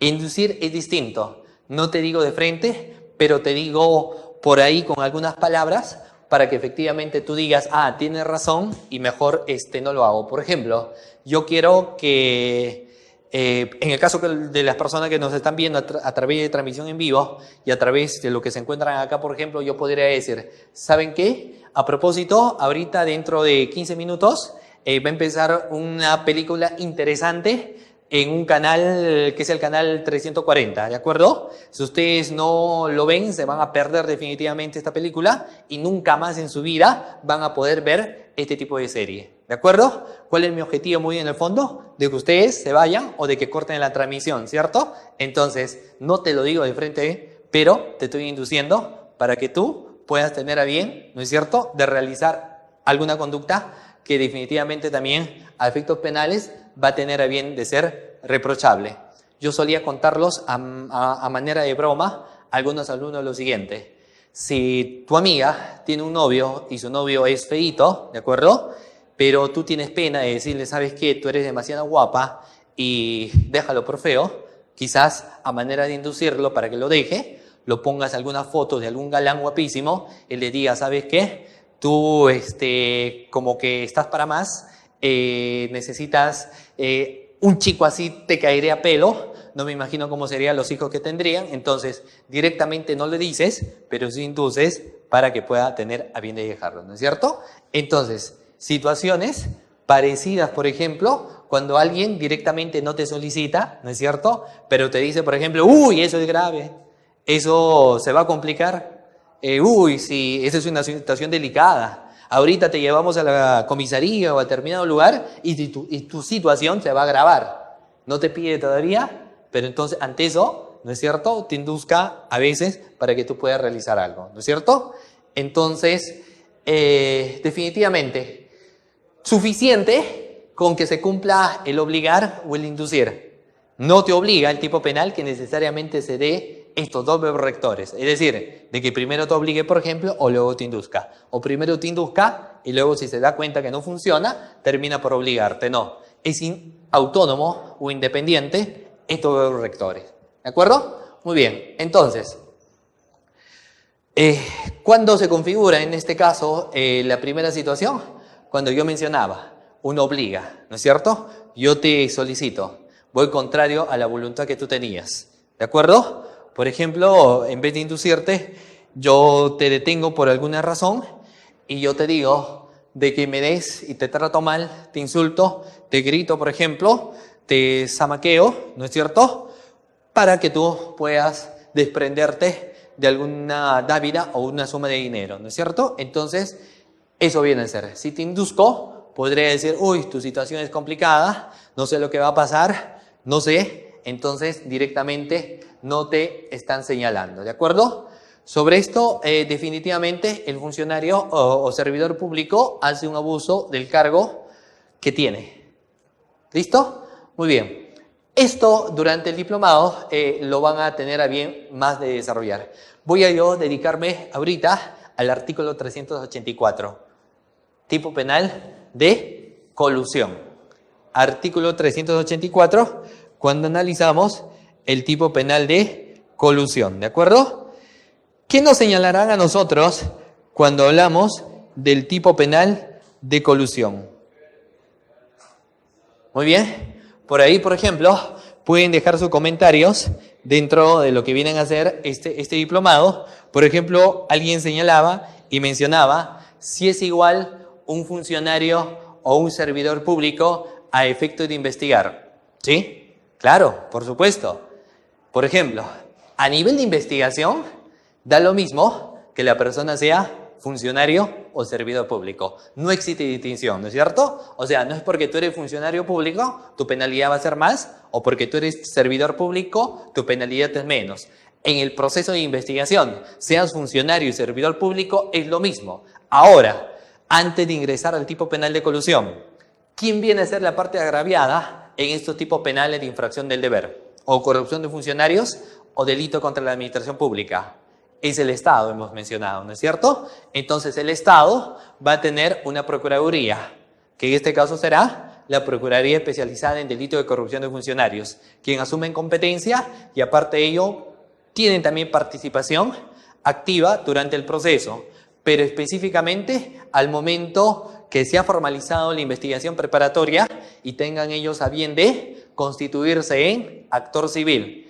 Inducir es distinto. No te digo de frente, pero te digo por ahí con algunas palabras para que efectivamente tú digas, ah, tienes razón y mejor no lo hago. Por ejemplo, yo quiero que, en el caso de las personas que nos están viendo a través de transmisión en vivo y a través de lo que se encuentran acá, por ejemplo, yo podría decir, ¿saben qué? A propósito, ahorita dentro de 15 minutos va a empezar una película interesante en un canal que es el canal 340, ¿de acuerdo? Si ustedes no lo ven, se van a perder definitivamente esta película y nunca más en su vida van a poder ver este tipo de serie, ¿de acuerdo? ¿Cuál es mi objetivo muy en el fondo? De que ustedes se vayan o de que corten la transmisión, ¿cierto? Entonces, no te lo digo de frente, pero te estoy induciendo para que tú puedas tener a bien, ¿no es cierto?, de realizar alguna conducta que definitivamente también a efectos penales va a tener a bien de ser reprochable. Yo solía contarlos a manera de broma a algunos alumnos lo siguiente. Si tu amiga tiene un novio y su novio es feíto, ¿de acuerdo?, pero tú tienes pena de decirle, ¿sabes qué? Tú eres demasiado guapa y déjalo por feo. Quizás a manera de inducirlo para que lo deje, lo pongas algunas fotos de algún galán guapísimo y le digas, ¿sabes qué? Tú como que estás para más, necesitas un chico así, te caería a pelo, no me imagino cómo serían los hijos que tendrían, entonces directamente no le dices, pero sí induces para que pueda tener a bien de dejarlo, ¿no es cierto? Entonces, situaciones parecidas, por ejemplo, cuando alguien directamente no te solicita, ¿no es cierto? Pero te dice, por ejemplo, uy, eso es grave, eso se va a complicar, uy, sí, esa es una situación delicada. Ahorita te llevamos a la comisaría o a determinado lugar y tu situación se va a agravar. No te pide todavía, pero entonces ante eso, ¿no es cierto?, te induzca a veces para que tú puedas realizar algo, ¿no es cierto? Entonces, definitivamente, suficiente con que se cumpla el obligar o el inducir. No te obliga el tipo penal que necesariamente se dé estos dos rectores, es decir, de que primero te obligue, por ejemplo, o luego te induzca, o primero te induzca y luego si se da cuenta que no funciona, termina por obligarte. No, es autónomo o independiente estos dos rectores, ¿de acuerdo? Muy bien, entonces, ¿cuándo se configura en este caso la primera situación? Cuando yo mencionaba, uno obliga, ¿no es cierto? Yo te solicito, voy contrario a la voluntad que tú tenías, ¿de acuerdo? Por ejemplo, en vez de inducirte, yo te detengo por alguna razón y yo te digo de que me des y te trato mal, te insulto, te grito, por ejemplo, te zamaqueo, ¿no es cierto?, para que tú puedas desprenderte de alguna dávida o una suma de dinero, ¿no es cierto? Entonces, eso viene a ser. Si te induzco, podría decir, uy, tu situación es complicada, no sé lo que va a pasar, no sé, entonces directamente no te están señalando, ¿de acuerdo? Sobre esto, definitivamente el funcionario o servidor público hace un abuso del cargo que tiene. ¿Listo? Muy bien. Esto durante el diplomado lo van a tener a bien más de desarrollar. Voy a yo dedicarme ahorita al artículo 384, tipo penal de colusión. Artículo 384, cuando analizamos el tipo penal de colusión, ¿de acuerdo? ¿Qué nos señalarán a nosotros cuando hablamos del tipo penal de colusión? Muy bien. Por ahí, por ejemplo, pueden dejar sus comentarios dentro de lo que vienen a ser este diplomado. Por ejemplo, alguien señalaba y mencionaba si es igual un funcionario o un servidor público a efecto de investigar. ¿Sí? Claro, por supuesto. Por ejemplo, a nivel de investigación, da lo mismo que la persona sea funcionario o servidor público. No existe distinción, ¿no es cierto? O sea, no es porque tú eres funcionario público, tu penalidad va a ser más, o porque tú eres servidor público, tu penalidad es menos. En el proceso de investigación, seas funcionario y servidor público, es lo mismo. Ahora, antes de ingresar al tipo penal de colusión, ¿quién viene a ser la parte agraviada en estos tipos penales de infracción del deber? O corrupción de funcionarios o delito contra la administración pública. Es el Estado, hemos mencionado, ¿no es cierto? Entonces el Estado va a tener una procuraduría, que en este caso será la Procuraduría Especializada en Delito de Corrupción de Funcionarios, quien asume competencia y aparte de ello tienen también participación activa durante el proceso, pero específicamente al momento que se ha formalizado la investigación preparatoria y tengan ellos a bien de constituirse en actor civil.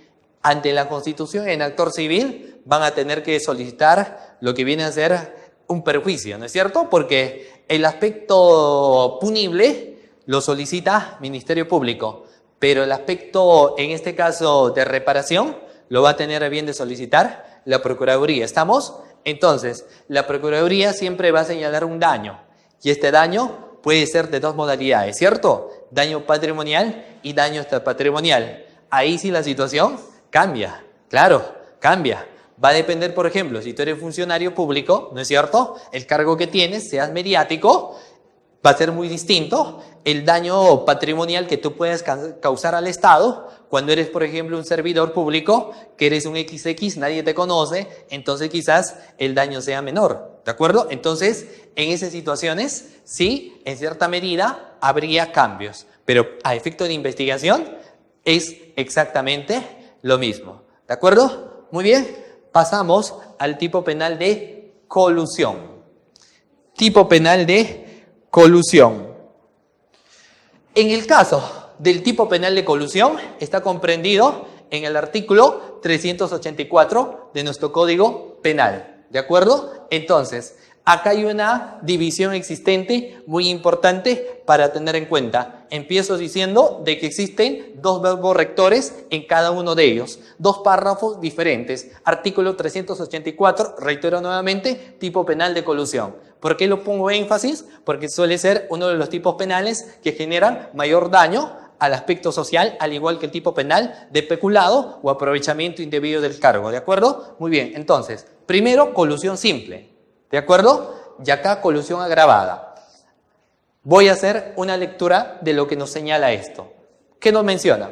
Ante la constitución en actor civil van a tener que solicitar lo que viene a ser un perjuicio, ¿no es cierto? Porque el aspecto punible lo solicita Ministerio Público, pero el aspecto, en este caso, de reparación, lo va a tener a bien de solicitar la Procuraduría. ¿Estamos? Entonces, la Procuraduría siempre va a señalar un daño, y este daño puede ser de dos modalidades, ¿cierto? Daño patrimonial y daño extrapatrimonial. Ahí sí la situación cambia, claro, cambia. Va a depender, por ejemplo, si tú eres funcionario público, ¿no es cierto? El cargo que tienes, seas mediático, va a ser muy distinto el daño patrimonial que tú puedes causar al Estado cuando eres, por ejemplo, un servidor público, que eres un XX, nadie te conoce, entonces quizás el daño sea menor, ¿de acuerdo? Entonces, en esas situaciones, sí, en cierta medida, habría cambios, pero a efecto de investigación es exactamente lo mismo, ¿de acuerdo? Muy bien, pasamos al tipo penal de colusión. Tipo penal de colusión. En el caso del tipo penal de colusión, está comprendido en el artículo 384 de nuestro Código Penal, ¿de acuerdo? Entonces, acá hay una división existente muy importante para tener en cuenta. Empiezo diciendo de que existen dos verbos rectores en cada uno de ellos, dos párrafos diferentes. Artículo 384, reitero nuevamente, tipo penal de colusión. ¿Por qué lo pongo énfasis? Porque suele ser uno de los tipos penales que generan mayor daño al aspecto social, al igual que el tipo penal de peculado o aprovechamiento indebido del cargo, ¿de acuerdo? Muy bien, entonces, primero, colusión simple, ¿de acuerdo? Y acá, colusión agravada. Voy a hacer una lectura de lo que nos señala esto. ¿Qué nos menciona?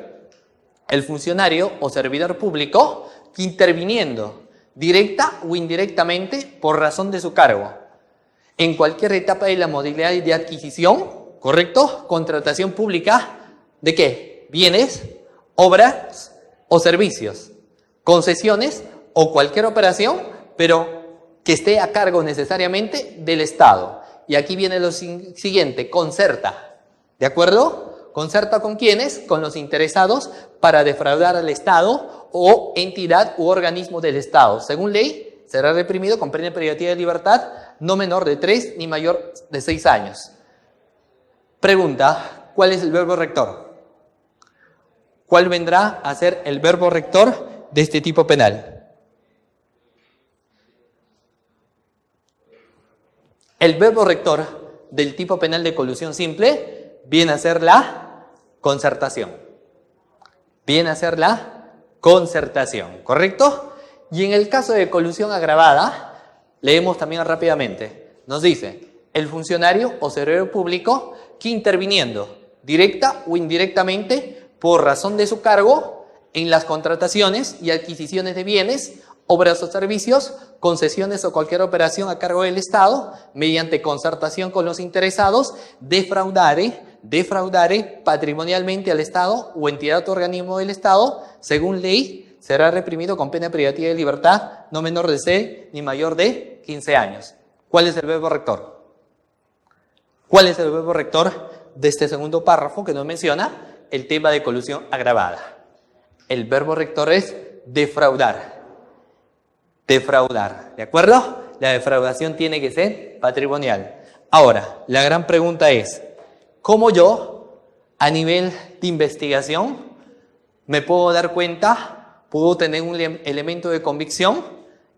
El funcionario o servidor público que interviniendo directa o indirectamente por razón de su cargo en cualquier etapa de la modalidad de adquisición, ¿correcto? Contratación pública, ¿de qué? Bienes, obras o servicios, concesiones o cualquier operación, pero que esté a cargo necesariamente del Estado. Y aquí viene lo siguiente, concerta, ¿de acuerdo? ¿Concerta con quiénes? Con los interesados para defraudar al Estado o entidad u organismo del Estado. Según ley, será reprimido con pena privativa de libertad no menor de 3 ni mayor de 6 años. Pregunta, ¿cuál es el verbo rector? ¿Cuál vendrá a ser el verbo rector de este tipo penal? El verbo rector del tipo penal de colusión simple viene a ser la concertación. Viene a ser la concertación, ¿correcto? Y en el caso de colusión agravada, leemos también rápidamente. Nos dice, el funcionario o servidor público que interviniendo directa o indirectamente por razón de su cargo en las contrataciones y adquisiciones de bienes, obras o servicios, concesiones o cualquier operación a cargo del Estado, mediante concertación con los interesados, defraudare patrimonialmente al Estado o entidad o organismo del Estado, según ley, será reprimido con pena privativa de libertad no menor de 6 ni mayor de 15 años. ¿Cuál es el verbo rector? ¿Cuál es el verbo rector de este segundo párrafo que nos menciona el tema de colusión agravada? El verbo rector es defraudar. Defraudar, ¿de acuerdo? La defraudación tiene que ser patrimonial. Ahora, la gran pregunta es, ¿cómo yo, a nivel de investigación, me puedo dar cuenta? Puedo tener un elemento de convicción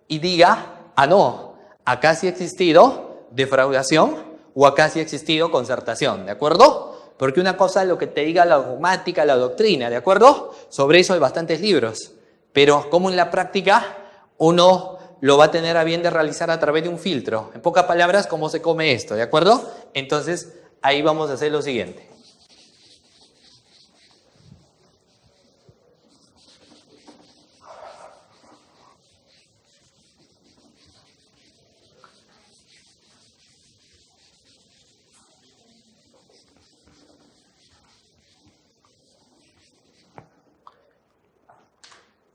y diga, ah no, acá sí ha existido defraudación o acá sí ha existido concertación, ¿de acuerdo? Porque una cosa es lo que te diga la dogmática, la doctrina, ¿de acuerdo? Sobre eso hay bastantes libros, pero como en la práctica uno lo va a tener a bien de realizar a través de un filtro. En pocas palabras, ¿cómo se come esto? ¿De acuerdo? Entonces, ahí vamos a hacer lo siguiente.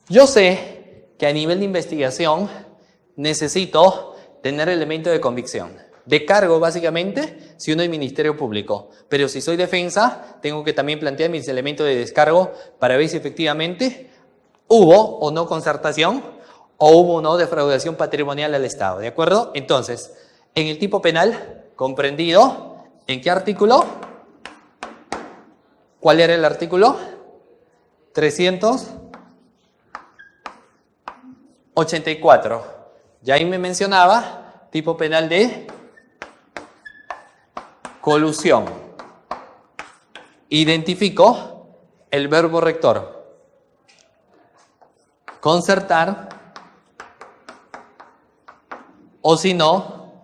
Yo sé que a nivel de investigación necesito tener elemento de convicción. De cargo, básicamente, si uno es ministerio público. Pero si soy defensa, tengo que también plantear mis elementos de descargo para ver si efectivamente hubo o no concertación o hubo o no defraudación patrimonial al Estado. ¿De acuerdo? Entonces, en el tipo penal comprendido, ¿en qué artículo? ¿Cuál era el artículo? 384. Ya ahí me mencionaba tipo penal de colusión. Identifico el verbo rector. Concertar. O si no,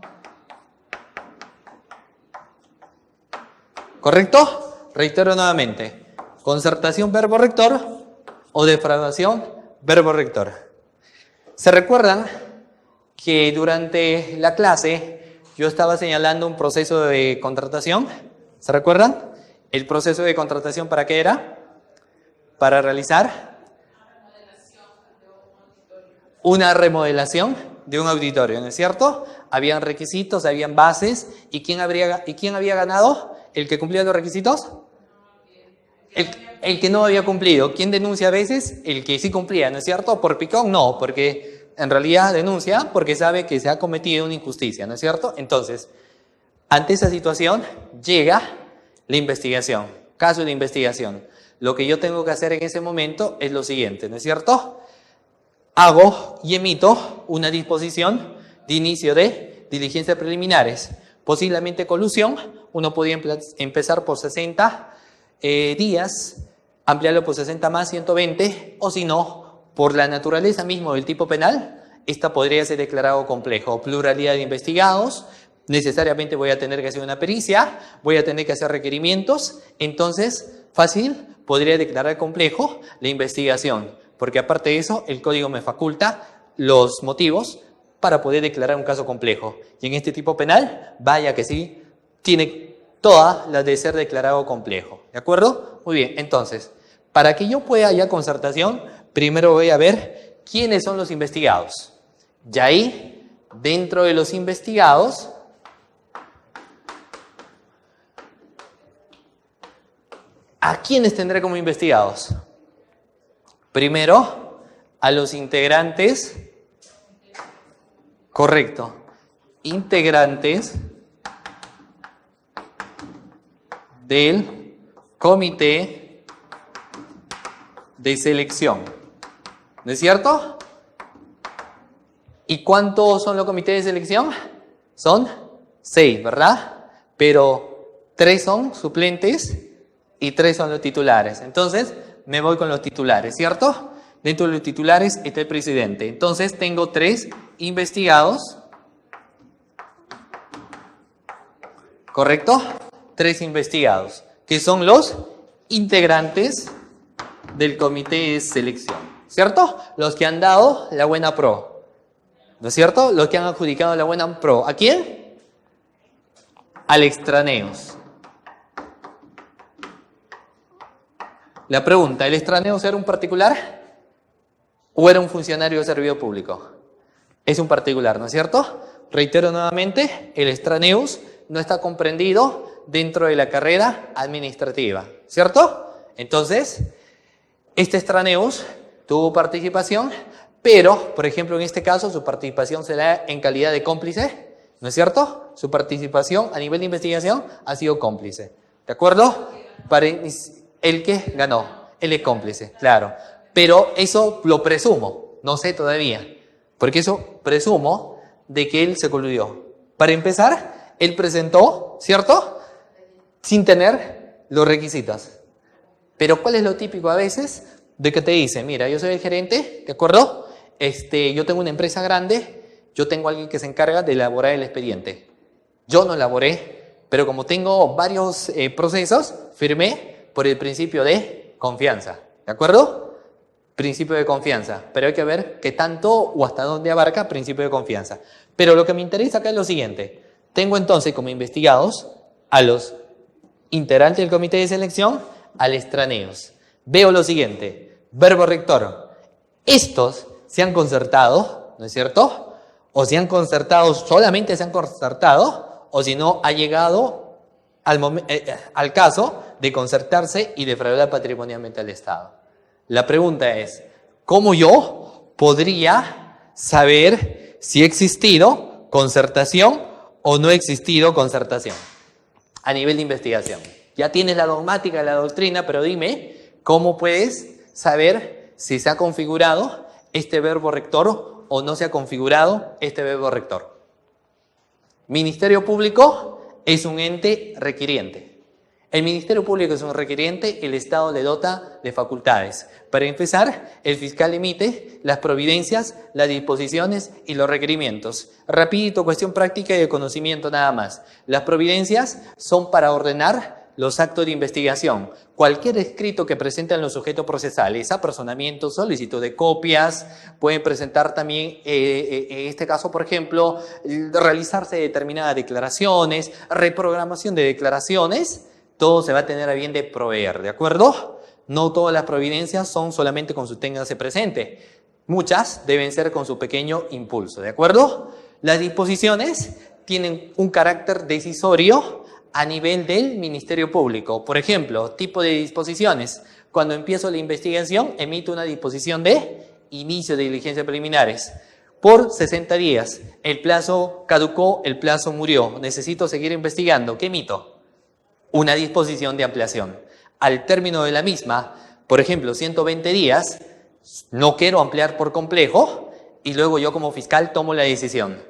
¿correcto? Reitero nuevamente. Concertación, verbo rector, o defraudación, verbo rector. ¿Se recuerdan que durante la clase yo estaba señalando un proceso de contratación? ¿Se recuerdan? ¿El proceso de contratación para qué era? Para realizar una remodelación de un auditorio, ¿no es cierto? Habían requisitos, habían bases, ¿y quién había ganado? ¿El que cumplía los requisitos? El que no había cumplido. ¿Quién denuncia a veces? El que sí cumplía, ¿no es cierto? ¿Por picón? No, porque en realidad denuncia porque sabe que se ha cometido una injusticia, ¿no es cierto? Entonces, ante esa situación llega la investigación, caso de investigación. Lo que yo tengo que hacer en ese momento es lo siguiente, ¿no es cierto? Hago y emito una disposición de inicio de diligencias preliminares, posiblemente colusión. Uno podía empezar por 60 días, ampliarlo por 60 más 120, o si no, por la naturaleza mismo del tipo penal, esta podría ser declarado complejo. Pluralidad de investigados, necesariamente voy a tener que hacer una pericia, voy a tener que hacer requerimientos, entonces, fácil, podría declarar complejo la investigación. Porque aparte de eso, el código me faculta los motivos para poder declarar un caso complejo. Y en este tipo penal, vaya que sí, tiene todas las de ser declarado complejo. ¿De acuerdo? Muy bien, entonces, para que yo pueda ya concertación, primero voy a ver quiénes son los investigados. Y ahí, dentro de los investigados, ¿a quiénes tendré como investigados? Primero, a los integrantes, correcto, integrantes del comité de selección, ¿no es cierto? ¿Y cuántos son los comités de selección? Son 6, ¿verdad? Pero 3 son suplentes y 3 son los titulares. Entonces, me voy con los titulares, ¿cierto? Dentro de los titulares está el presidente. Entonces, tengo 3 investigados. ¿Correcto? 3 investigados, que son los integrantes del comité de selección, ¿cierto? Los que han dado la buena pro, ¿no es cierto? Los que han adjudicado la buena pro. ¿A quién? Al extraneos. La pregunta, ¿el extraneos era un particular o era un funcionario de servicio público? Es un particular, ¿no es cierto? Reitero nuevamente, el extraneus no está comprendido dentro de la carrera administrativa, ¿cierto? Entonces, este extraneus tuvo participación, pero, por ejemplo, en este caso, su participación se da en calidad de cómplice, ¿no es cierto? Su participación a nivel de investigación ha sido cómplice, ¿de acuerdo? Para el que ganó, él es cómplice, claro. Pero eso lo presumo, no sé todavía, porque eso presumo de que él se coludió. Para empezar, él presentó, ¿cierto? Sin tener los requisitos. Pero ¿cuál es lo típico a veces? De que te dice, mira, yo soy el gerente, ¿de acuerdo? Yo tengo una empresa grande, yo tengo alguien que se encarga de elaborar el expediente. Yo no elaboré, pero como tengo varios procesos, firmé por el principio de confianza, ¿de acuerdo? Principio de confianza, pero hay que ver qué tanto o hasta dónde abarca principio de confianza. Pero lo que me interesa acá es lo siguiente. Tengo entonces como investigados a los integrantes del comité de selección, al extraneos. Veo lo siguiente, verbo rector. Estos se han concertado, ¿no es cierto? O se han concertado, solamente se han concertado, o si no, ha llegado al caso de concertarse y defraudar patrimonialmente al Estado. La pregunta es, ¿cómo yo podría saber si ha existido concertación o no ha existido concertación a nivel de investigación? Ya tienes la dogmática, la doctrina, pero dime, ¿cómo puedes saber si se ha configurado este verbo rector o no se ha configurado este verbo rector. Ministerio Público es un ente requiriente. El Ministerio Público es un requiriente, el Estado le dota de facultades. Para empezar, el fiscal emite las providencias, las disposiciones y los requerimientos. Rapidito, cuestión práctica y de conocimiento nada más. Las providencias son para ordenar los actos de investigación. Cualquier escrito que presenten los sujetos procesales, apersonamiento, solicitud de copias, pueden presentar también, en este caso, por ejemplo, realizarse determinadas declaraciones, reprogramación de declaraciones, todo se va a tener a bien de proveer, ¿de acuerdo? No todas las providencias son solamente con su téngase presente. Muchas deben ser con su pequeño impulso, ¿de acuerdo? Las disposiciones tienen un carácter decisorio a nivel del Ministerio Público. Por ejemplo, tipo de disposiciones. Cuando empiezo la investigación, emito una disposición de inicio de diligencias preliminares. Por 60 días. El plazo caducó, el plazo murió. Necesito seguir investigando. ¿Qué emito? Una disposición de ampliación. Al término de la misma, por ejemplo, 120 días, no quiero ampliar por complejo y luego yo como fiscal tomo la decisión.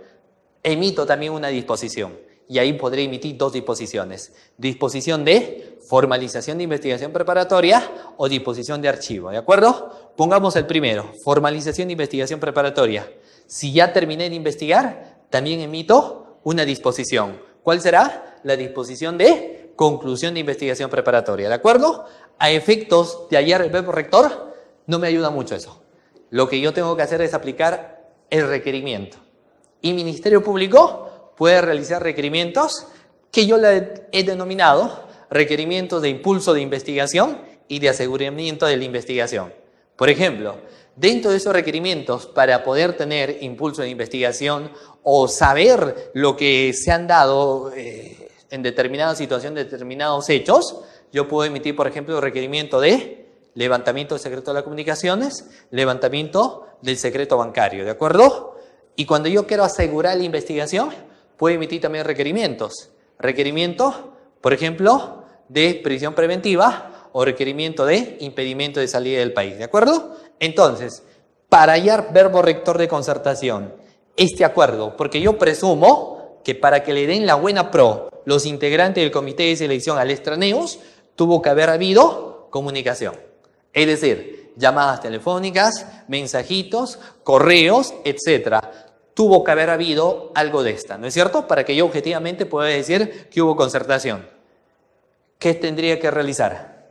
Emito también una disposición y ahí podré emitir dos disposiciones. Disposición de formalización de investigación preparatoria o disposición de archivo, ¿de acuerdo? Pongamos el primero, formalización de investigación preparatoria. Si ya terminé de investigar, también emito una disposición. ¿Cuál será? La disposición de conclusión de investigación preparatoria, ¿de acuerdo? A efectos de hallar el verbo rector, no me ayuda mucho eso. Lo que yo tengo que hacer es aplicar el requerimiento. Y Ministerio Público puede realizar requerimientos que yo le he denominado requerimientos de impulso de investigación y de aseguramiento de la investigación. Por ejemplo, dentro de esos requerimientos para poder tener impulso de investigación o saber lo que se han dado en determinada situación, determinados hechos, yo puedo emitir, por ejemplo, el requerimiento de levantamiento del secreto de las comunicaciones, levantamiento del secreto bancario, ¿de acuerdo? Y cuando yo quiero asegurar la investigación, puedo emitir también requerimientos. Requerimiento, por ejemplo, de prisión preventiva o requerimiento de impedimento de salida del país, ¿de acuerdo? Entonces, para hallar verbo rector de concertación, este acuerdo, porque yo presumo que para que le den la buena pro los integrantes del comité de selección al extraneus, tuvo que haber habido comunicación. Es decir, llamadas telefónicas, mensajitos, correos, etc. Tuvo que haber habido algo de esta, ¿no es cierto? Para que yo objetivamente pueda decir que hubo concertación. ¿Qué tendría que realizar?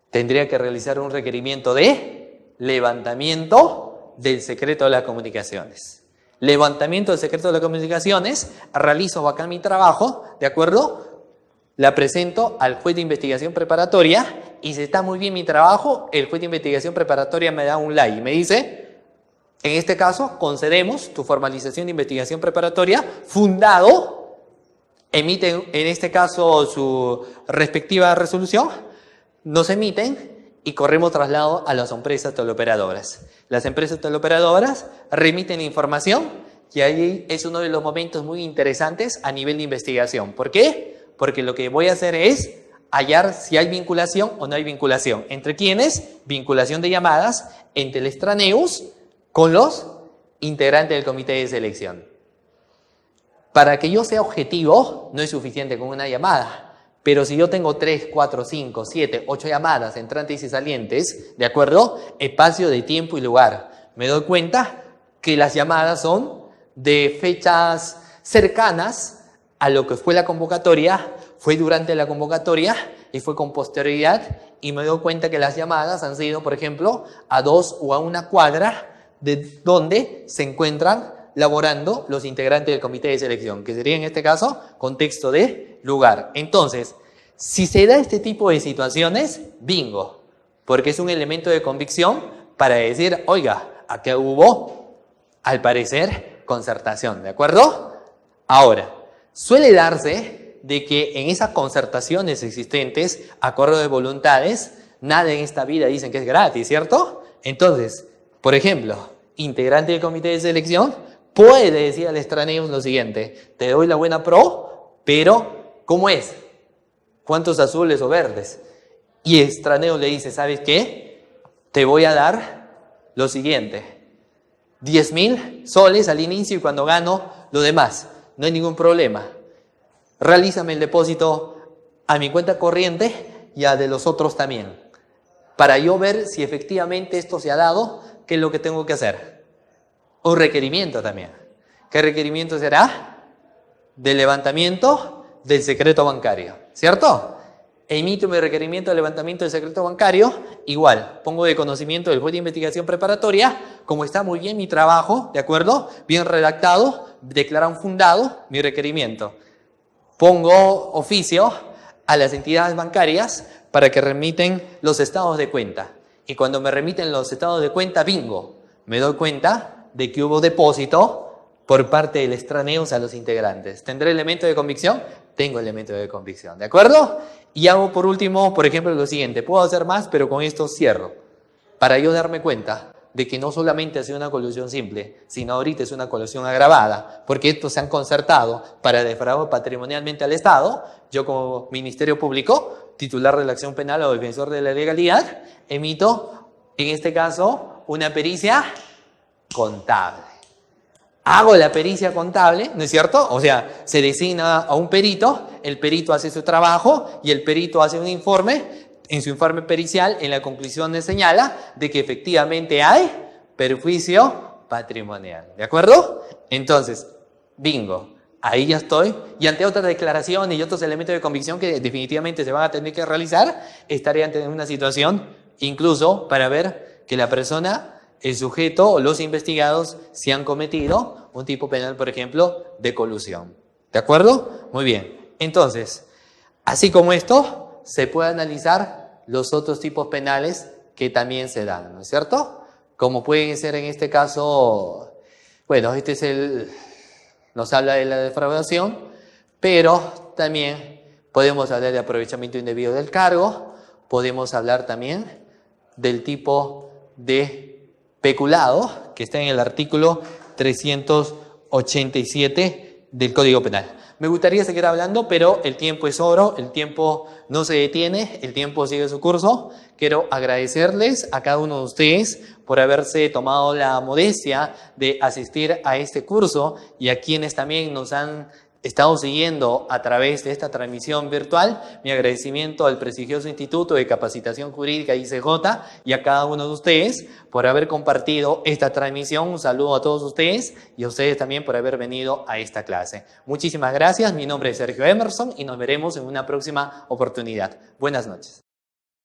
Tendría que realizar un requerimiento de levantamiento del secreto de las comunicaciones. Levantamiento del secreto de las comunicaciones, realizo acá mi trabajo, ¿de acuerdo? La presento al juez de investigación preparatoria y si está muy bien mi trabajo, el juez de investigación preparatoria me da un like y me dice, en este caso, concedemos tu formalización de investigación preparatoria fundado, emite en este caso su respectiva resolución, nos emiten y corremos traslado a las empresas teleoperadoras. Las empresas teleoperadoras remiten información y ahí es uno de los momentos muy interesantes a nivel de investigación. ¿Por qué? Porque lo que voy a hacer es hallar si hay vinculación o no hay vinculación. ¿Entre quiénes? Vinculación de llamadas entre el extraneus con los integrantes del comité de selección. Para que yo sea objetivo, no es suficiente con una llamada. Pero si yo tengo 3, 4, 5, 7, 8 llamadas entrantes y salientes, ¿de acuerdo? Espacio de tiempo y lugar. Me doy cuenta que las llamadas son de fechas cercanas a lo que fue la convocatoria, fue durante la convocatoria y fue con posterioridad. Y me doy cuenta que las llamadas han sido, por ejemplo, a 2 o a 1 cuadra de donde se encuentran laborando los integrantes del comité de selección, que sería en este caso contexto de lugar. Entonces, si se da este tipo de situaciones, bingo, porque es un elemento de convicción para decir, oiga, aquí hubo, al parecer, concertación, ¿de acuerdo? Ahora, suele darse de que en esas concertaciones existentes, acuerdo de voluntades, nada en esta vida dicen que es gratis, ¿cierto? Entonces, por ejemplo, integrante del comité de selección puede decir al extraneus lo siguiente, te doy la buena pro, pero ¿cómo es? ¿Cuántos azules o verdes? Y el extraneus le dice, ¿sabes qué? te voy a dar lo siguiente: 10.000 soles al inicio y cuando gano lo demás. No hay ningún problema. Realízame el depósito a mi cuenta corriente y a de los otros también, para yo ver si efectivamente esto se ha dado, qué es lo que tengo que hacer. Un requerimiento también. ¿Qué requerimiento será? Del levantamiento del secreto bancario, ¿cierto? Emito mi requerimiento de levantamiento del secreto bancario, igual, pongo de conocimiento del juez de investigación preparatoria, como está muy bien mi trabajo, ¿de acuerdo? Bien redactado, declaran fundado mi requerimiento. Pongo oficio a las entidades bancarias para que remiten los estados de cuenta. Y cuando me remiten los estados de cuenta, bingo, me doy cuenta de que hubo depósito por parte del extraneus a los integrantes. ¿Tendré elemento de convicción? Tengo elemento de convicción, ¿de acuerdo? Y hago por último, por ejemplo, lo siguiente. Puedo hacer más, pero con esto cierro. Para yo darme cuenta de que no solamente ha sido una colusión simple, sino ahorita es una colusión agravada, porque estos se han concertado para defraudar patrimonialmente al Estado. Yo como Ministerio Público, titular de la acción penal o defensor de la legalidad, emito, en este caso, una pericia contable. Hago la pericia contable, ¿no es cierto? O sea, se designa a un perito, el perito hace su trabajo y el perito hace un informe. En su informe pericial, en la conclusión señala de que efectivamente hay perjuicio patrimonial. ¿De acuerdo? Entonces, bingo, ahí ya estoy. Y ante otras declaraciones y otros elementos de convicción que definitivamente se van a tener que realizar, estaré ante una situación incluso para ver que la persona, el sujeto o los investigados se han cometido un tipo penal, por ejemplo, de colusión. ¿De acuerdo? Muy bien. Entonces, así como esto, se puede analizar los otros tipos penales que también se dan, ¿no es cierto? Como pueden ser en este caso, bueno, nos habla de la defraudación, pero también podemos hablar de aprovechamiento indebido del cargo, podemos hablar también del tipo de peculado, que está en el artículo 387 del Código Penal. Me gustaría seguir hablando, pero el tiempo es oro, el tiempo no se detiene, el tiempo sigue su curso. Quiero agradecerles a cada uno de ustedes por haberse tomado la modestia de asistir a este curso y a quienes también nos han estado siguiendo a través de esta transmisión virtual. Mi agradecimiento al prestigioso Instituto de Capacitación Jurídica ICJ y a cada uno de ustedes por haber compartido esta transmisión. Un saludo a todos ustedes y a ustedes también por haber venido a esta clase. Muchísimas gracias. Mi nombre es Sergio Emerson y nos veremos en una próxima oportunidad. Buenas noches.